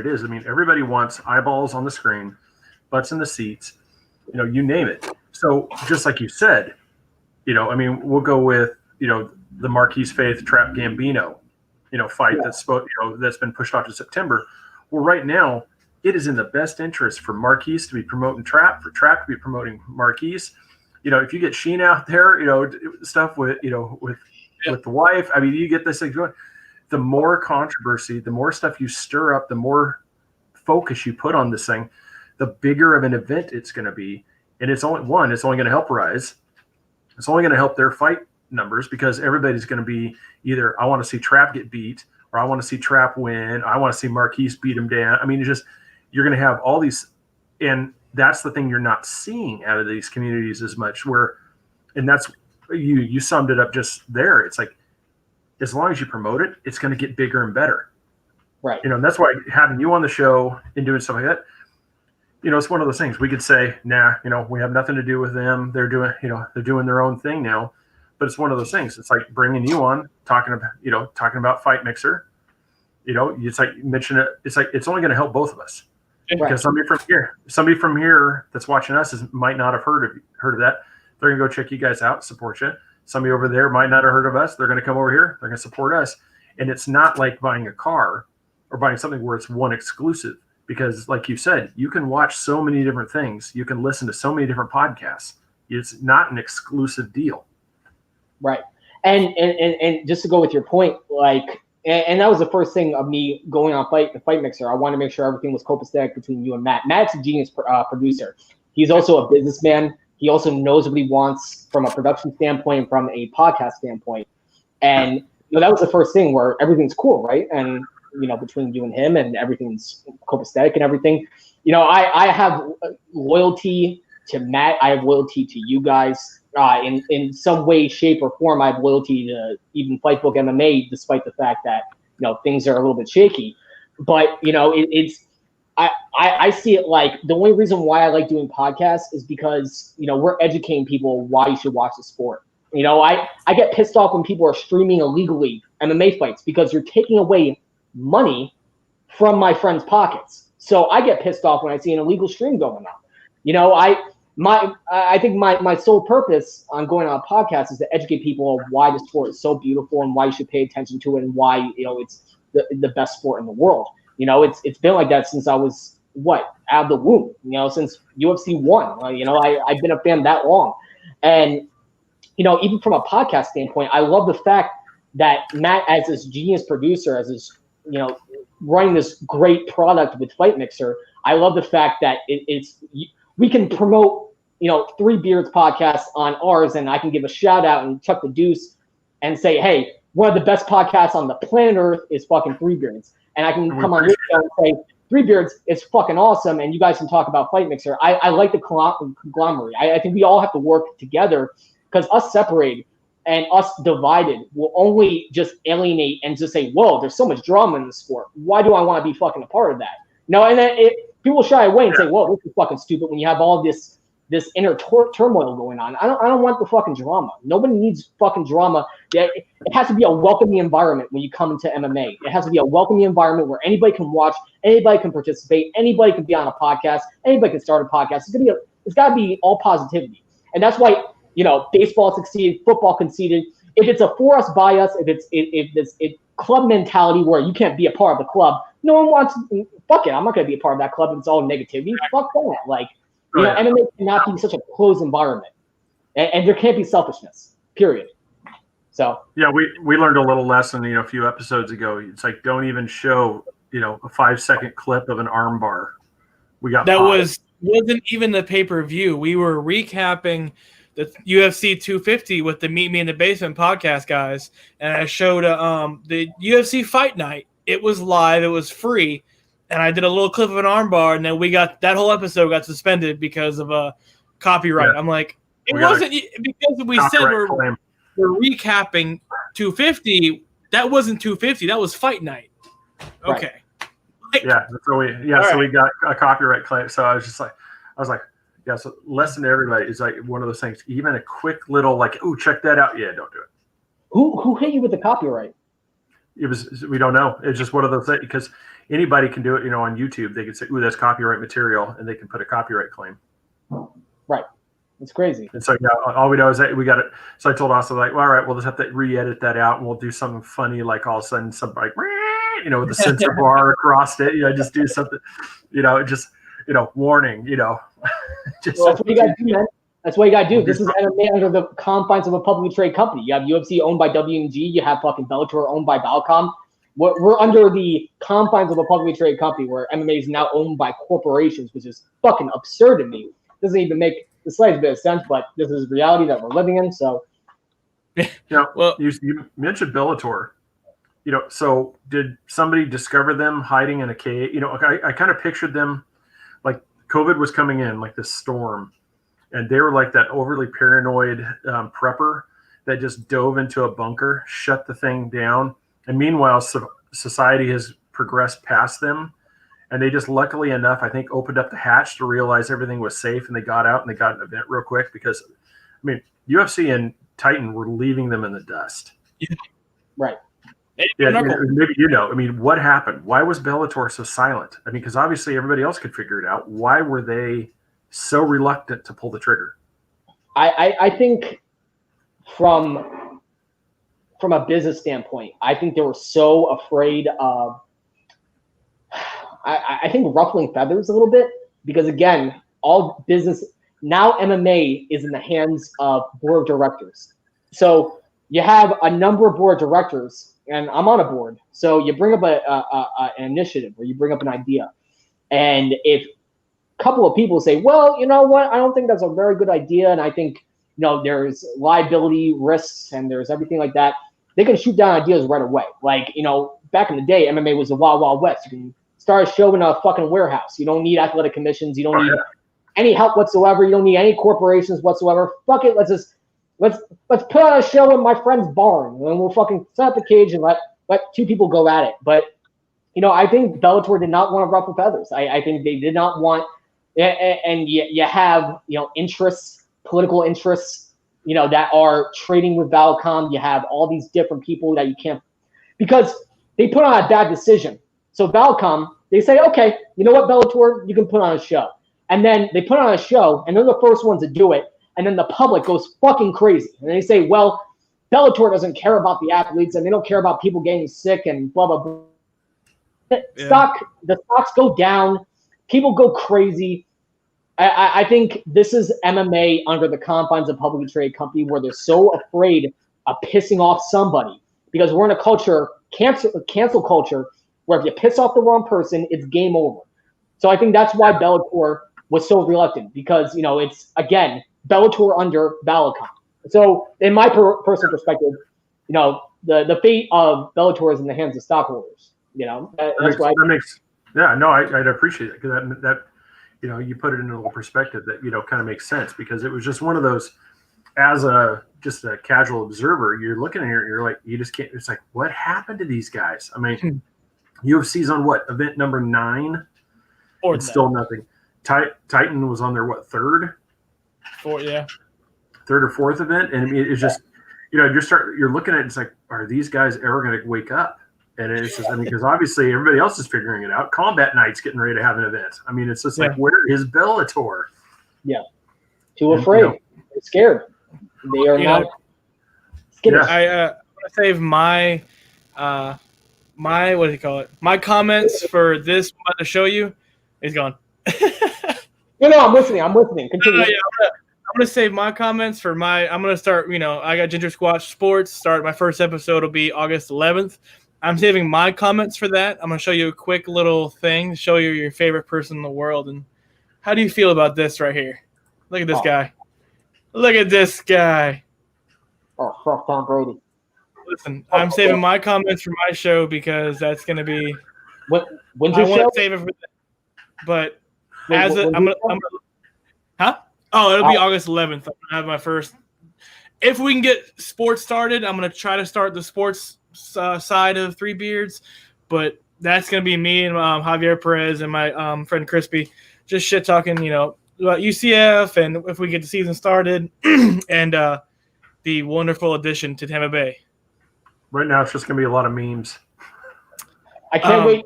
is, I mean, everybody wants eyeballs on the screen, butts in the seats, you name it. So just like you said, I mean, we'll go with, the Marquise Faith Trap Gambino, fight that's been pushed off to September. Well, right now, it is in the best interest for Marquise to be promoting Trap, for Trap to be promoting Marquise. If you get Sheen out there, stuff with the wife, I mean, you get this thing going. The more controversy, the more stuff you stir up, the more focus you put on this thing, the bigger of an event it's going to be. And it's only going to help Rise. It's only going to help their fight numbers, because everybody's going to be either, I want to see Trap get beat, or I want to see Trap win. I want to see Marquise beat him down. I mean, you're going to have all these, and that's the thing you're not seeing out of these communities as much. And that's you summed it up just there. It's like, as long as you promote it, it's going to get bigger and better. Right. And that's why having you on the show and doing stuff like that, it's one of those things we could say, nah, we have nothing to do with them. They're doing their own thing now. But it's one of those things. It's like bringing you on, talking about Fight Mixer. It's like mention it. It's like it's only going to help both of us. Right. Because somebody from here that's watching us might not have heard of that. They're gonna go check you guys out, support you. Somebody over there might not have heard of us. They're gonna come over here. They're gonna support us. And it's not like buying a car or buying something where it's one exclusive. Because, like you said, you can watch so many different things. You can listen to so many different podcasts. It's not an exclusive deal. Right. And just to go with your point, and that was the first thing of me going on the Fight Mixer. I wanted to make sure everything was copacetic between you and Matt. Matt's a genius producer. He's also a businessman. He also knows what he wants from a production standpoint, from a podcast standpoint. And that was the first thing where everything's cool, right? And between you and him, and everything's copacetic and everything. I have loyalty to Matt. I have loyalty to you guys. In some way, shape, or form, I have loyalty to even Fightbook MMA, despite the fact that things are a little bit shaky. But I see it like the only reason why I like doing podcasts is because we're educating people why you should watch the sport. I get pissed off when people are streaming illegally MMA fights, because you're taking away money from my friends' pockets. So I get pissed off when I see an illegal stream going on. I think my sole purpose on going on a podcast is to educate people on why the sport is so beautiful and why you should pay attention to it, and why it's the best sport in the world. It's been like that since I was out of the womb. Since UFC 1. I've been a fan that long, and even from a podcast standpoint, I love the fact that Matt, as this genius producer, as this running this great product with Fight Mixer, I love the fact that we can promote Three Beards podcast on ours, and I can give a shout out and chuck the deuce and say, hey, one of the best podcasts on the planet Earth is fucking Three Beards. And I can come on your show and say, Three Beards is fucking awesome, and you guys can talk about Fight Mixer. I like the conglomerate. I think we all have to work together, because us separated and us divided will only just alienate and just say, whoa, there's so much drama in the sport. Why do I want to be fucking a part of that? And then people shy away and say, whoa, this is fucking stupid, when you have all this inner turmoil going on. I don't want the fucking drama. Nobody needs fucking drama. It has to be a welcoming environment when you come into MMA. It has to be a welcoming environment where anybody can watch, anybody can participate, anybody can be on a podcast, anybody can start a podcast. It's got to be all positivity. And that's why, baseball succeeded, football conceded. If it's a for us, by us, if it's club mentality where you can't be a part of the club, no one wants, fuck it, I'm not going to be a part of that club. It's all negativity. Fuck that. MMA cannot be such a closed environment, and there can't be selfishness. Period. So yeah, we learned a little lesson, a few episodes ago. It's like, don't even show, a 5-second clip of an arm bar. Wasn't even the pay-per-view. We were recapping the UFC 250 with the Meet Me in the Basement podcast guys, and I showed the UFC Fight Night. It was live. It was free. And I did a little clip of an armbar, and then that whole episode got suspended because of a copyright. Yeah. I'm like, it wasn't because we said we're. we're recapping 250. That wasn't 250. That was fight night. Okay. Right. Yeah. So we got a copyright claim. So I was like, yeah. So listen to everybody. It's like one of those things. Even a quick little like, oh, check that out. Yeah, don't do it. Who hit you with the copyright? We don't know. It's just one of those things because anybody can do it. On YouTube, they can say, "Ooh, that's copyright material," and they can put a copyright claim. Right. It's crazy. And so all we know is that we got it. So I told Austin like, well, all right, we'll just have to re-edit that out, and we'll do something funny like all of a sudden something like, with the censor bar across it. Just do something. Warning. Just Well, that's what you got to do, man. That's what you got to do. This is MMA under the confines of a publicly traded company. You have UFC owned by WMG. You have fucking Bellator owned by Balcom. We're under the confines of a publicly traded company where MMA is now owned by corporations, which is fucking absurd to me. Doesn't even make the slightest bit of sense, but this is reality that we're living in. So, well, you mentioned Bellator. So did somebody discover them hiding in a cave? I kind of pictured them like COVID was coming in, like this storm. And they were like that overly paranoid prepper that just dove into a bunker, shut the thing down. And meanwhile, society has progressed past them. And they just luckily enough, I think, opened up the hatch to realize everything was safe. And they got out and they got an event real quick because, UFC and Titan were leaving them in the dust. Yeah. Right. Yeah, maybe what happened? Why was Bellator so silent? Because obviously everybody else could figure it out. Why were they so reluctant to pull the trigger? I think from a business standpoint, I think they were so afraid of I think ruffling feathers a little bit because again, all business now MMA is in the hands of board of directors. So you have a number of board of directors, and I'm on a board. So you bring up an initiative or you bring up an idea, and if couple of people say, well, you know what? I don't think that's a very good idea. And I think, there's liability risks and there's everything like that. They can shoot down ideas right away. Like, back in the day, MMA was the Wild Wild West. You can start a show in a fucking warehouse. You don't need athletic commissions. You don't need any help whatsoever. You don't need any corporations whatsoever. Fuck it. Let's put on a show in my friend's barn and we'll fucking set up the cage and let two people go at it. But, I think Bellator did not want to ruffle feathers. I think they did not want, and you have, interests, political interests, that are trading with Balcom. You have all these different people that you can't, because they put on a bad decision. So Balcom, they say, okay, you know what, Bellator, you can put on a show. And then they put on a show, and they're the first ones to do it. And then the public goes fucking crazy. And they say, well, Bellator doesn't care about the athletes, and they don't care about people getting sick and blah, blah, blah. The stocks go down. People go crazy. I think this is MMA under the confines of publicly traded company where they're so afraid of pissing off somebody because we're in a culture, cancel culture, where if you piss off the wrong person, it's game over. So I think that's why Bellator was so reluctant because, it's, again, Bellator under Balcom. So in my personal perspective, the fate of Bellator is in the hands of stockholders. That's why. I'd appreciate it because that you put it into a little perspective that kind of makes sense because it was just one of those. As just a casual observer, you're looking at it, you're like, you just can't. It's like, what happened to these guys? UFC's on what, event number 9? It's still nothing. Titan was on their third? Third or fourth event, and it's just you're looking at it, it's like, are these guys ever going to wake up? And it's just, because obviously everybody else is figuring it out. Combat Night's getting ready to have an event. It's just like, where is Bellator? Yeah, too afraid. They're scared. They are not. Yeah. I want to save my what do you call it? My comments for this I'm about to show you is gone. I'm listening. Continue. I'm gonna save my comments for I'm gonna start. I got Ginger Squatch Sports. My first episode will be August 11th. I'm saving my comments for that. I'm gonna show you a quick little thing, show you your favorite person in the world, and how do you feel about this right here? Look at this guy. Look at this guy. Oh, fuck Tom Brady. Listen, I'm saving my comments for my show because that's gonna be. When's your show? I want to save it for that, but I'm gonna. Huh? Oh, it'll be August 11th. I'm gonna have my first if we can get sports started, I'm going to try to start the sports side of Three Beards, but that's going to be me and Javier Perez and my friend Crispy just shit talking, about UCF and if we get the season started and the wonderful addition to Tampa Bay. Right now, it's just going to be a lot of memes. I can't wait.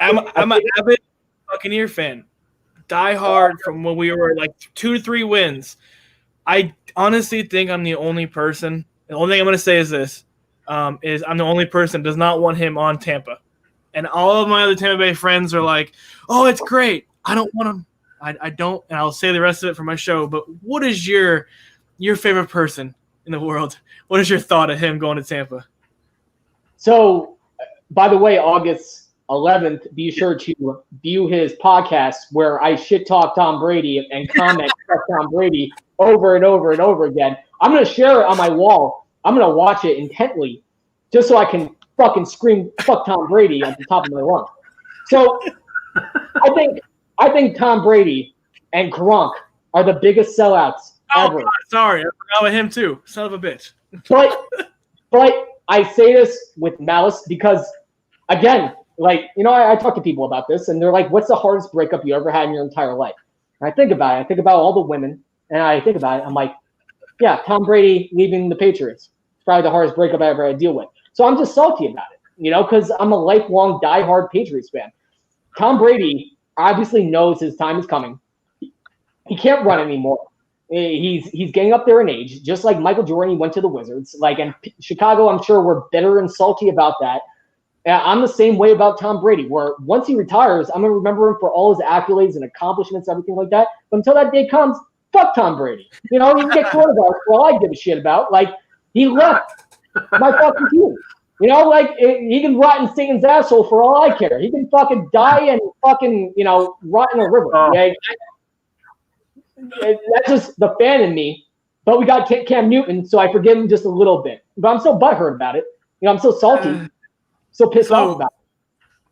I'm an avid Buccaneer fan. Die hard from when we were like 2 to 3 wins. I honestly think I'm the only person. The only thing I'm going to say is this: is I'm the only person that does not want him on Tampa, and all of my other Tampa Bay friends are like, "Oh, it's great. I don't want him. I don't." And I'll say the rest of it for my show. But what is your favorite person in the world? What is your thought of him going to Tampa? So, by the way, August 11th, be sure to view his podcast where I shit talk Tom Brady and comment fuck Tom Brady over and over and over again. I'm going to share it on my wall. I'm going to watch it intently just so I can fucking scream fuck Tom Brady at the top of my lungs. So I think Tom Brady and Gronk are the biggest sellouts ever. God, sorry. I forgot about him too. Son of a bitch. But I say this with malice because, again, I talk to people about this, and they're like, what's the hardest breakup you ever had in your entire life? And I think about it. I think about all the women, and I think about it. I'm like, yeah, Tom Brady leaving the Patriots. It's probably the hardest breakup I ever had to deal with. So I'm just salty about it, because I'm a lifelong diehard Patriots fan. Tom Brady obviously knows his time is coming. He can't run anymore. He's getting up there in age, just like Michael Jordan. He went to the Wizards. And Chicago, I'm sure, were bitter and salty about that. I'm the same way about Tom Brady, where once he retires, I'm going to remember him for all his accolades and accomplishments, everything like that. But until that day comes, fuck Tom Brady. He can get coronavirus for all I give a shit about. He left my fucking team. He can rot in Satan's asshole for all I care. He can fucking die and fucking, rot in a river. Oh. Yeah? That's just the fan in me. But we got Cam Newton, so I forgive him just a little bit. But I'm so butthurt about it. I'm so salty. So pissed off about it.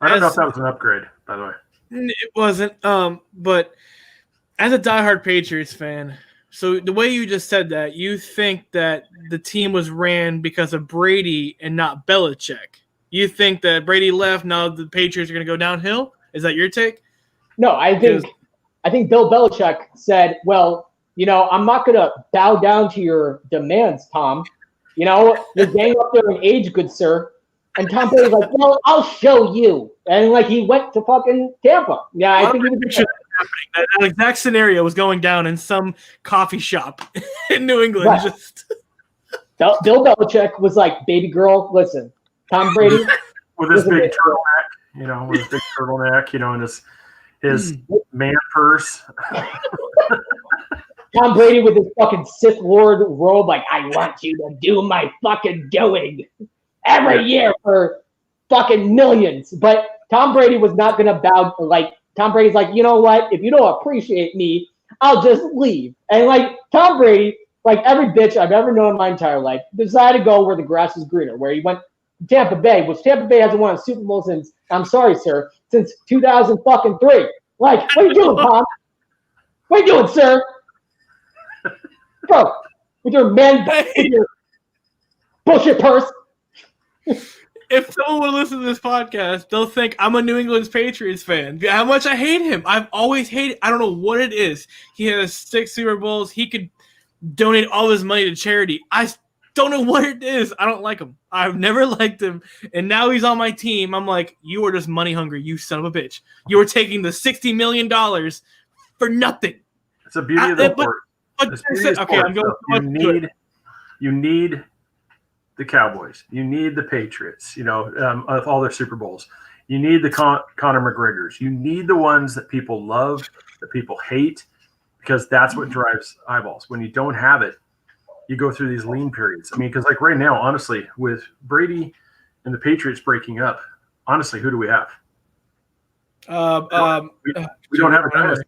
I don't know if that was an upgrade, by the way. It wasn't. But as a diehard Patriots fan, so the way you just said that, you think that the team was ran because of Brady and not Belichick. You think that Brady left, now the Patriots are going to go downhill? Is that your take? No, I think Bill Belichick said, well, I'm not going to bow down to your demands, Tom. You're getting up there in age, good sir. And Tom Brady's like, well, I'll show you. And he went to fucking Tampa. Yeah, I think he was happening. That exact scenario was going down in some coffee shop in New England. Right. Bill Belichick was like, baby girl, listen, Tom Brady. With his big turtleneck, and his man purse. Tom Brady with his fucking Sith Lord robe, I want you to do my fucking doing every year for fucking millions. But Tom Brady was not going to bow. Tom Brady's like, you know what? If you don't appreciate me, I'll just leave. And Tom Brady, every bitch I've ever known in my entire life, decided to go where the grass is greener, where he went to Tampa Bay, which Tampa Bay hasn't won a Super Bowl since 2003. What are you doing, Tom? What are you doing, sir? Bro, with your bullshit purse. If someone would listen to this podcast, they'll think I'm a New England Patriots fan. How much I hate him. I've always hated. I don't know what it is. He has 6 Super Bowls. He could donate all his money to charity. I don't know what it is. I don't like him. I've never liked him. And now he's on my team. I'm like, you are just money hungry, you son of a bitch. You are taking the $60 million for nothing. It's the beauty of the sport. Okay, I'm going. You need the Cowboys. You need the Patriots, of all their Super Bowls. You need the Conor McGregors. You need the ones that people love, that people hate, because that's what drives eyeballs. When you don't have it, you go through these lean periods. Because right now, honestly, with Brady and the Patriots breaking up, honestly, who do we have? We don't have a dynasty.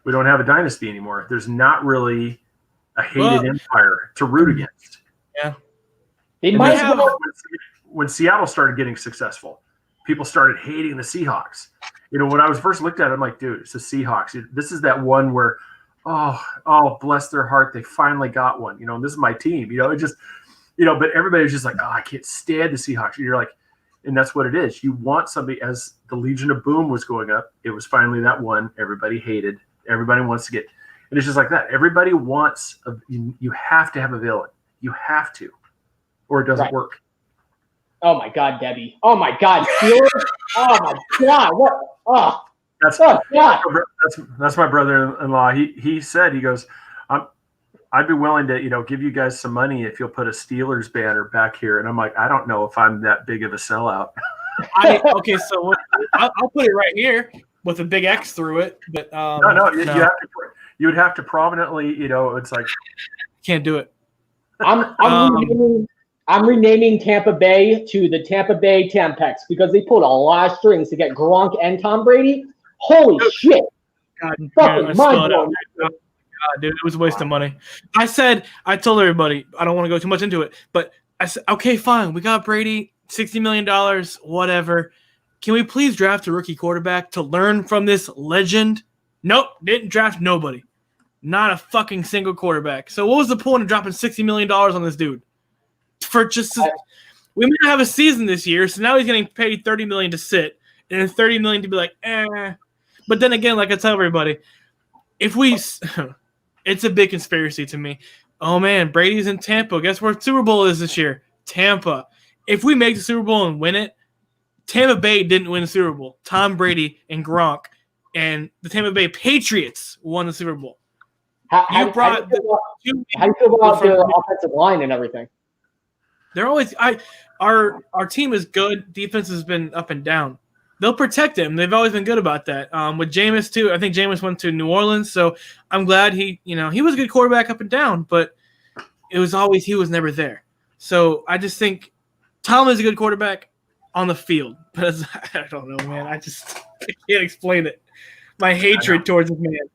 We don't have a dynasty anymore. There's not really a hated empire to root against. Yeah. They might have when Seattle started getting successful, people started hating the Seahawks. When I was first looked at it, I'm like, dude, it's the Seahawks. This is that one where oh, bless their heart, they finally got one. And this is my team. It just, but everybody was just like, oh, I can't stand the Seahawks. And you're like, and that's what it is. You want somebody, as the Legion of Boom was going up, it was finally that one everybody hated. Everybody wants to get, and it's just like that. Everybody wants, you have to have a villain. You have to, or it doesn't work. Oh my God, Debbie. Oh my God, Steelers. Oh my God. What? Oh. That's my brother-in-law. He said, he goes, I'd be willing to give you guys some money if you'll put a Steelers banner back here. And I'm like, I don't know if I'm that big of a sellout. Okay, so I'll put it right here with a big X through it. But no. You would have to prominently, it's like can't do it. I'm renaming Tampa Bay to the Tampa Bay Tampex because they pulled a lot of strings to get Gronk and Tom Brady. Holy shit! God, fucking mind blowing. God, dude, it was a waste of money. I told everybody, I don't want to go too much into it, but I said, okay, fine, we got Brady, $60 million, whatever. Can we please draft a rookie quarterback to learn from this legend? Nope, didn't draft nobody. Not a fucking single quarterback. So what was the point of dropping $60 million on this dude? We may not have a season this year, so now he's getting paid $30 million to sit and then $30 million to be like, eh. But then again, like I tell everybody, it's a big conspiracy to me. Oh man, Brady's in Tampa. Guess where Super Bowl is this year? Tampa. If we make the Super Bowl and win it, Tampa Bay didn't win the Super Bowl. Tom Brady and Gronk and the Tampa Bay Patriots won the Super Bowl. How do you feel about their offensive line and everything? They're always our team is good. Defense has been up and down. They'll protect him. They've always been good about that. With Jameis too, I think Jameis went to New Orleans, so I'm glad he was a good quarterback up and down, but it was always he was never there. So I just think Tom is a good quarterback on the field, but I don't know, man. I can't explain it. My hatred towards this man.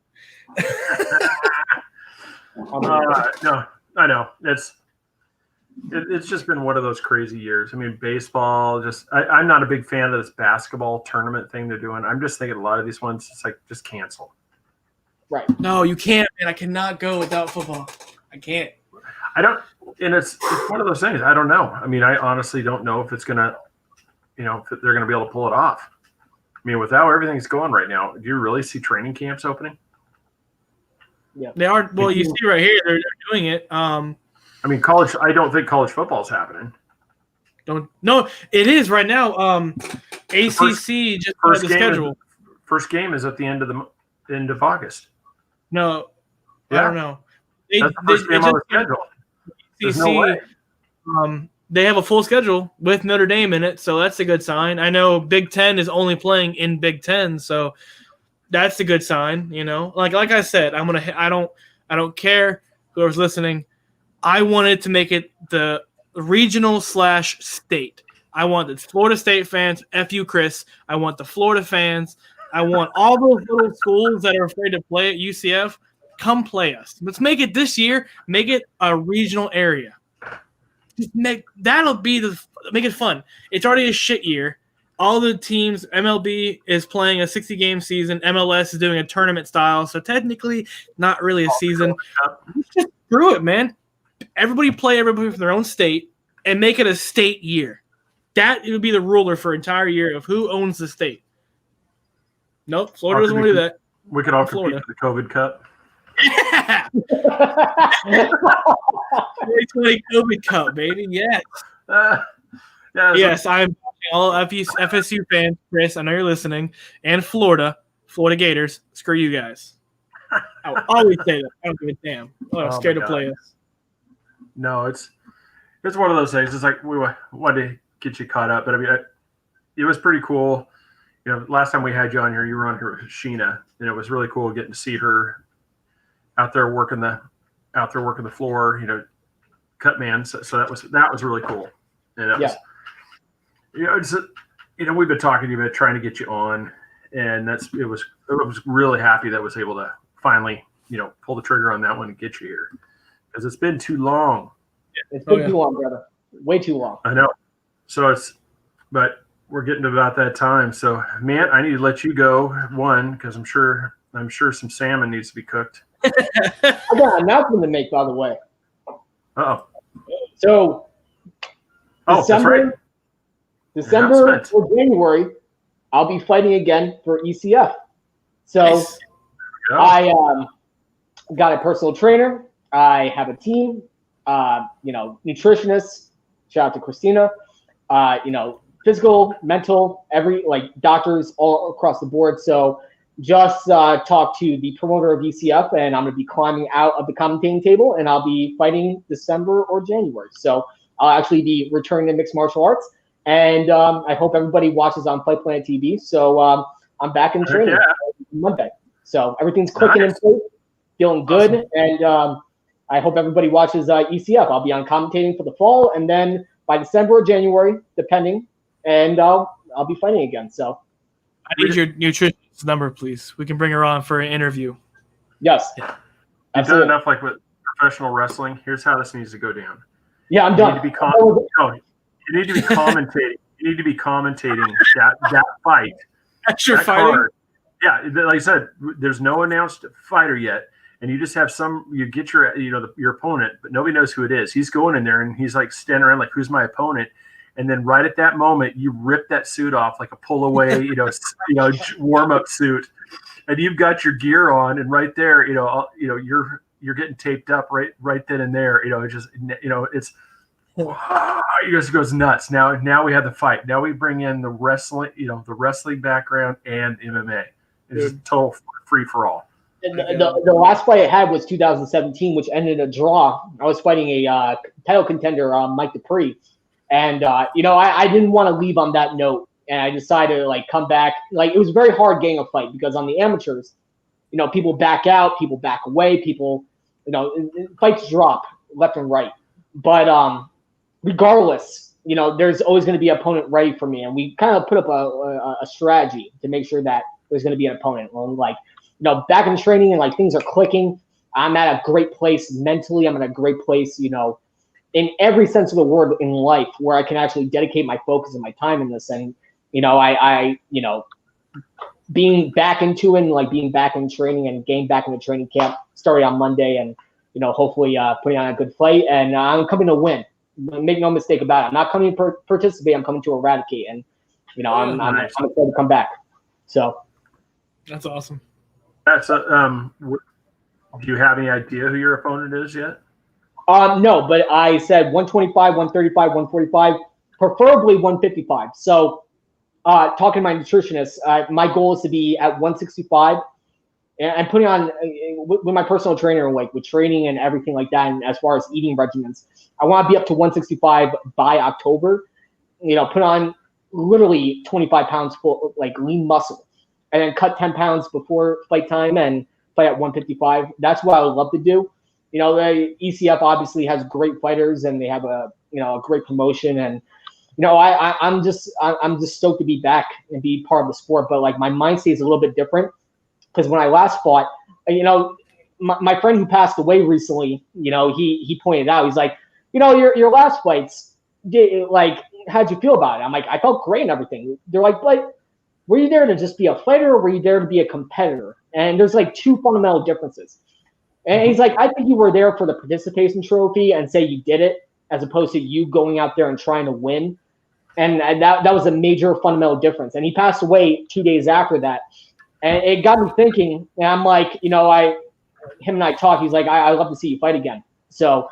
No, I know. It's just been one of those crazy years. I mean, baseball, I'm not a big fan of this basketball tournament thing they're doing. I'm just thinking a lot of these ones, it's like, just cancel. Right. No, you can't, man. I cannot go without football. I can't. I don't, and it's one of those things. I don't know. I mean, I honestly don't know if it's going to, if they're going to be able to pull it off. I mean, with how everything's going right now, do you really see training camps opening? Yeah. They are. Well, you see right here, they're doing it. I mean, college. I don't think college football is happening. No, it is right now. ACC just put the schedule. First game is at the end of August. No, yeah. I don't know. That's the first game on the schedule. There's no way. They have a full schedule with Notre Dame in it, so that's a good sign. I know Big Ten is only playing in Big Ten, so that's a good sign. Like I said, I don't care whoever's listening. I wanted to make it the regional/state. I want the Florida State fans, F you, Chris. I want the Florida fans. I want all those little schools that are afraid to play at UCF, come play us. Let's make it this year. Make it a regional area. Make it fun. It's already a shit year. All the teams, MLB is playing a 60-game season. MLS is doing a tournament style, so technically not really a season. Just screw it, man. Everybody from their own state and make it a state year. That would be the ruler for entire year of who owns the state. Nope, Florida doesn't want to do that. We could all compete for the COVID Cup. 2020 COVID Cup, baby. Yes. Yes, I'm all FSU fans, Chris. I know you're listening, and Florida Gators. Screw you guys. I will always say that. I don't give a damn. I'm scared to play us. No, it's one of those things. It's like we wanted to get you caught up, but I mean, it was pretty cool. Last time we had you on here, you were on here with Sheena, and it was really cool getting to see her out there working the floor. Cut man. So that was really cool, and it was. We've been talking to you about trying to get you on, and I was really happy that I was able to finally pull the trigger on that one and get you here. Because it's been too long. It's been too long, brother. Way too long. I know. So but we're getting to about that time. So, man, I need to let you go. One, because I'm sure some salmon needs to be cooked. I got an announcement to make, by the way. Uh-oh. So, That's right. December Announcement. or January, I'll be fighting again for ECF. So, Nice. Go. I got a personal trainer. I have a team, nutritionists. Shout out to Christina. Physical, mental, doctors all across the board. So just talked to the promoter of ECF, and I'm going to be climbing out of the commentating table, and I'll be fighting December or January. So I'll actually be returning to mixed martial arts, and I hope everybody watches on Fight Planet TV. So I'm back in training Monday. So everything's clicking in place, feeling good, and I hope everybody watches ECF. I'll be on commentating for the fall, and then by December or January, depending, and I'll be fighting again. So I need your nutritionist number, please. We can bring her on for an interview. yes, You've done enough like with professional wrestling. Here's how this needs to go down. Yeah, I'm You done. need to be you need to be commentating. You need to be commentating that fight. That's your that fighting? card. Yeah, like I said, there's no announced fighter yet, and you just have you get your opponent, but nobody knows who it is. He's going in there and he's like standing around like, who's my opponent? And then right at that moment, you rip that suit off like a pull away, warm up suit, and you've got your gear on, and right there, you're getting taped up right then and there. It just goes nuts. Now we have the fight. Now we bring in the wrestling, the wrestling background and MMA. It's just total free for all. The last fight I had was 2017, which ended in a draw. I was fighting a title contender, Mike Dupree. And, I didn't want to leave on that note. And I decided to, come back. It was very hard getting a fight because on the amateurs, people back out, people back away, fights drop left and right. But regardless, there's always going to be an opponent ready for me. And we kind of put up a strategy to make sure that there's going to be an opponent. Back in training and, things are clicking. I'm at a great place mentally. I'm in a great place, in every sense of the word in life where I can actually dedicate my focus and my time in this. And, I being back into it and being back in training and getting back into training camp started on Monday and, hopefully putting on a good fight. And I'm coming to win. Make no mistake about it. I'm not coming to participate. I'm coming to eradicate. And, I'm excited to come back. So. That's awesome. That's do you have any idea who your opponent is yet? No, but I said 125, 135, 145, preferably 155. So, talking to my nutritionist, my goal is to be at 165, and putting on with my personal trainer, with training and everything like that. And as far as eating regimens, I want to be up to 165 by October. Put on literally 25 pounds full, lean muscle, and then cut 10 pounds before fight time and fight at 155. That's what I would love to do. The ECF obviously has great fighters and they have a great promotion, and I'm just stoked to be back and be part of the sport. But my mind state is a little bit different because when I last fought, my friend who passed away recently, he pointed out, he's like, your last fights, how'd you feel about it? I'm like, I felt great and everything. They're like, but were you there to just be a fighter or were you there to be a competitor? And there's two fundamental differences. And he's like, I think you were there for the participation trophy and say you did it, as opposed to you going out there and trying to win. And that was a major fundamental difference. And he passed away 2 days after that. And it got me thinking. And I'm like, him and I talked. He's like, I'd love to see you fight again. So,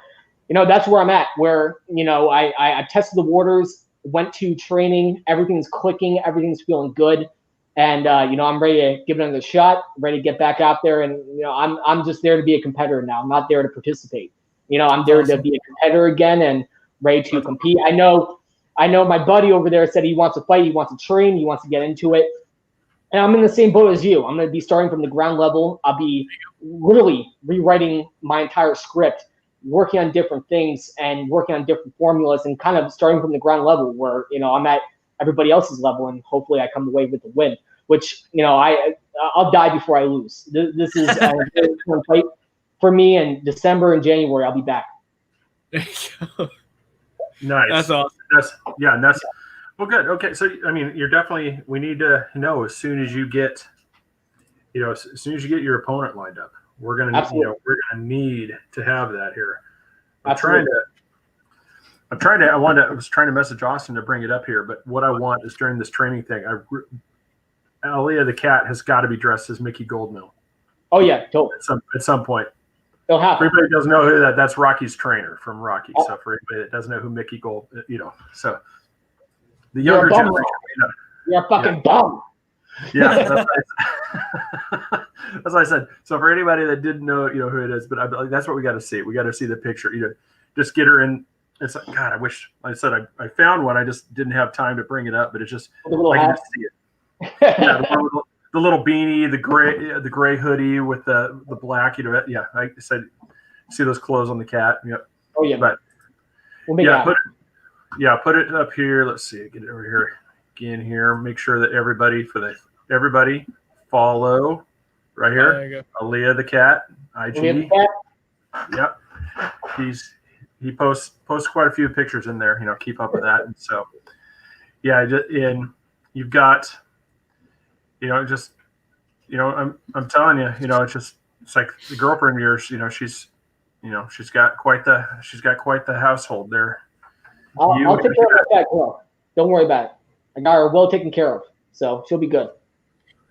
that's where I'm at, where, I tested the waters, went to training. Everything's clicking. Everything's feeling good. And, I'm ready to give it another shot, ready to get back out there. And, I'm just there to be a competitor now. I'm not there to participate. I'm there to be a competitor again and ready to compete. I know my buddy over there said he wants to fight. He wants to train. He wants to get into it. And I'm in the same boat as you. I'm going to be starting from the ground level. I'll be literally rewriting my entire script, working on different things and working on different formulas and kind of starting from the ground level where, I'm at everybody else's level, and hopefully I come away with the win, which, I'll die before I lose. This is a very fun fight for me, and December and January, I'll be back. There you go. Nice. That's awesome. That's well, good. Okay. So, we need to know as soon as you get, as soon as you get your opponent lined up, We're gonna Absolutely. we're gonna need to have that here. Absolutely. I was trying to message Austin to bring it up here, but what I want is during this training thing, Aaliyah the cat has got to be dressed as Mickey Goldmill Oh yeah, totally. at some point. It'll For happen. anybody who doesn't know who that's Rocky's trainer from Rocky. So for anybody that doesn't know who Mickey Gold, so the younger You're a bum. generation, You're a fucking bum. yeah, that's what I said. So for anybody that didn't know, who it is, but that's what we got to see. We got to see the picture. Just get her in. It's like, God, I wish I said I found one. I just didn't have time to bring it up, but it's just The little I can hat. just see it. Yeah, the little beanie, the gray hoodie with the black. Yeah, I said, see those clothes on the cat. Yep. Oh yeah. But We'll make yeah, that. put it up here. Let's see. Get it over here again. Here, make sure that everybody follow right here. There you go. Aaliyah the cat. IG. Yep. He posts quite a few pictures in there. Keep up with that. And so, yeah, and you've got, I'm telling you, it's like the girlfriend of yours. She's got quite the household there. I'll take care of that girl. Don't worry about it. I got her well taken care of, so she'll be good.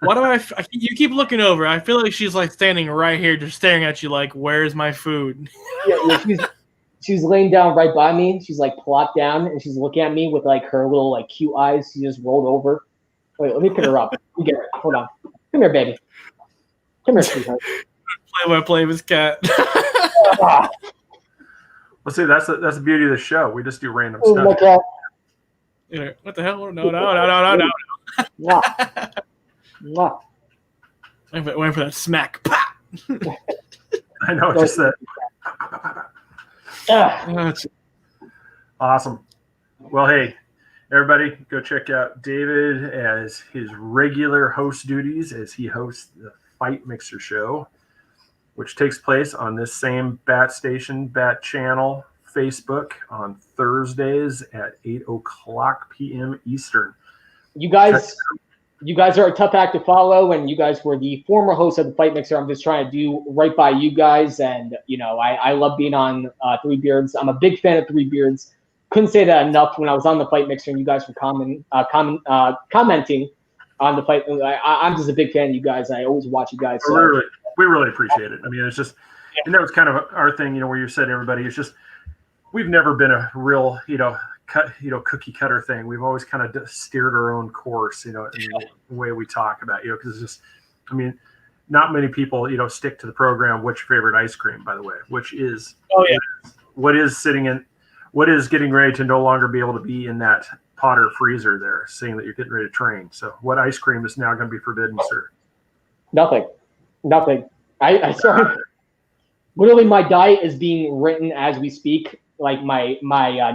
Why do you keep looking over? I feel like she's like standing right here, just staring at you, like, "Where's my food?" Yeah, she's laying down right by me. She's like plopped down, and she's looking at me with like her little like cute eyes. She just rolled over. Wait, let me pick her up. Let me get her. Hold on. Come here, baby. Come here, sweetheart. Play with cat. Ah, Well, see, that's the beauty of the show. We just do random oh my stuff. Yeah, what the hell? No. Mwah. Mwah. Waiting for that smack. Pah! I know, just that. Ah, Awesome. Well, hey, everybody, go check out David as his regular host duties as he hosts the Fight Mixer Show, which takes place on this same Bat Station, Bat Channel, Facebook on Thursdays at 8:00 p.m. Eastern. You guys are a tough act to follow, and you guys were the former hosts of the Fight Mixer. I'm just trying to do right by you guys, and I love being on Three Beards. I'm a big fan of Three Beards. Couldn't say that enough when I was on the Fight Mixer, and you guys were commenting on the fight. I'm just a big fan of you guys. I always watch you guys. So. We really appreciate it. I mean, it's just, and that was kind of our thing, where you said everybody. It's just we've never been a real, cookie cutter thing. We've always kind of steered our own course, in the way we talk about, because it's just, I mean, not many people, stick to the program. What's your favorite ice cream, by the way? Which is, what is getting ready to no longer be able to be in that pot or freezer there, saying that you're getting ready to train. So, what ice cream is now going to be forbidden, sir? Nothing. I started. Literally, my diet is being written as we speak. Like my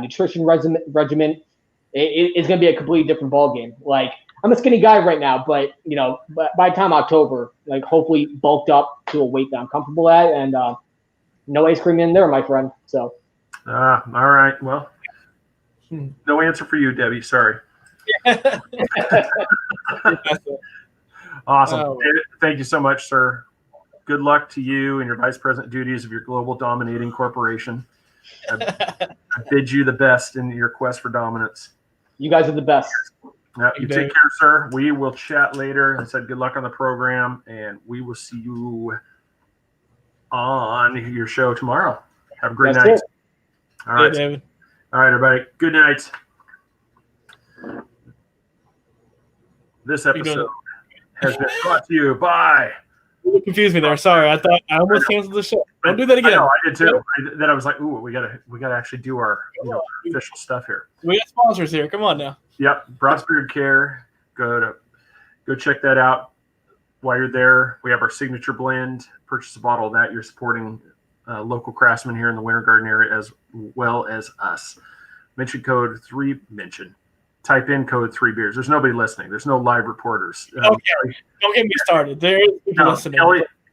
nutrition regimen is going to be a completely different ballgame. Like I'm a skinny guy right now, but by the time October, like hopefully bulked up to a weight that I'm comfortable at, and no ice cream in there, my friend. So. All right. Well, no answer for you, Debbie. Sorry. Awesome. David, thank you so much, sir. Good luck to you and your vice president duties of your global dominating corporation. I bid you the best in your quest for dominance. You guys are the best. You take care, sir. We will chat later. I said good luck on the program, and we will see you on your show tomorrow. Have a great night. It. All right, David. All right, everybody. Good night. This episode has been brought to you by. You confused me there. Sorry, I thought I almost canceled the show. Don't do that again. I did too. Then I was like, "Ooh, we gotta actually do our official stuff here." We got sponsors here. Come on now. Yep, Broad's Beard Care. Go check that out. While you're there, we have our signature blend. Purchase a bottle of that. You're supporting local craftsmen here in the Winter Garden area as well as us. Type in code 3 beers. There's nobody listening. There's no live reporters. Okay, don't get me started. There is people listening.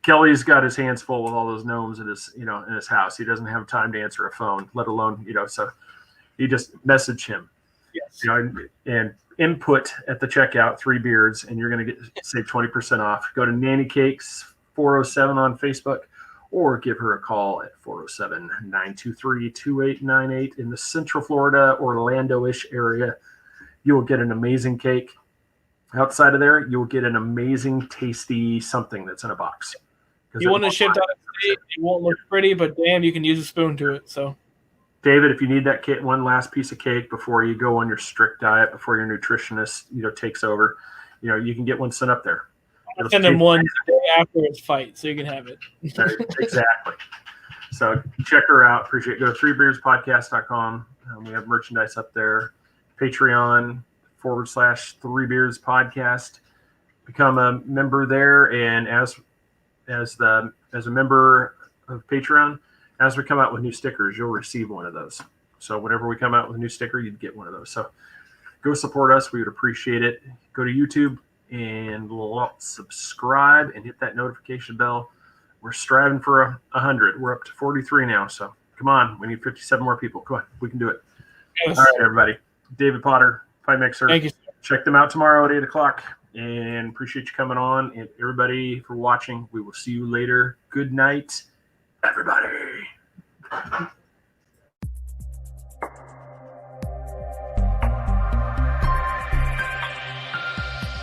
Kelly's got his hands full with all those gnomes in his house. He doesn't have time to answer a phone, let alone so you just message him. Yes. And input at the checkout 3 beards, and you're going to save 20% off. Go to Nanny Cakes 407 on Facebook, or give her a call at 407-923-2898 in the Central Florida, Orlando-ish area. You will get an amazing cake. Outside of there, you will get an amazing, tasty something that's in a box. You want to ship out of state, it won't look pretty, but damn, you can use a spoon to it. So, David, if you need that kit, one last piece of cake before you go on your strict diet, before your nutritionist, takes over, you can get one sent up there. I'll send him one the day after his fight, so you can have it. Exactly. So check her out. Appreciate it. Go to threebeerspodcast.com. We have merchandise up there. Patreon.com/3beerspodcast. Become a member there, and as a member of Patreon, as we come out with new stickers, you'll receive one of those. So whenever we come out with a new sticker, you'd get one of those. So go support us. We would appreciate it. Go to YouTube and subscribe and hit that notification bell. We're striving for 100. We're up to 43 now. So come on. We need 57 more people. Come on. We can do it. Yes. All right, everybody. David Potter, Fight Mixer. Thank you. Check them out tomorrow at 8 o'clock. And appreciate you coming on. And everybody for watching. We will see you later. Good night, everybody.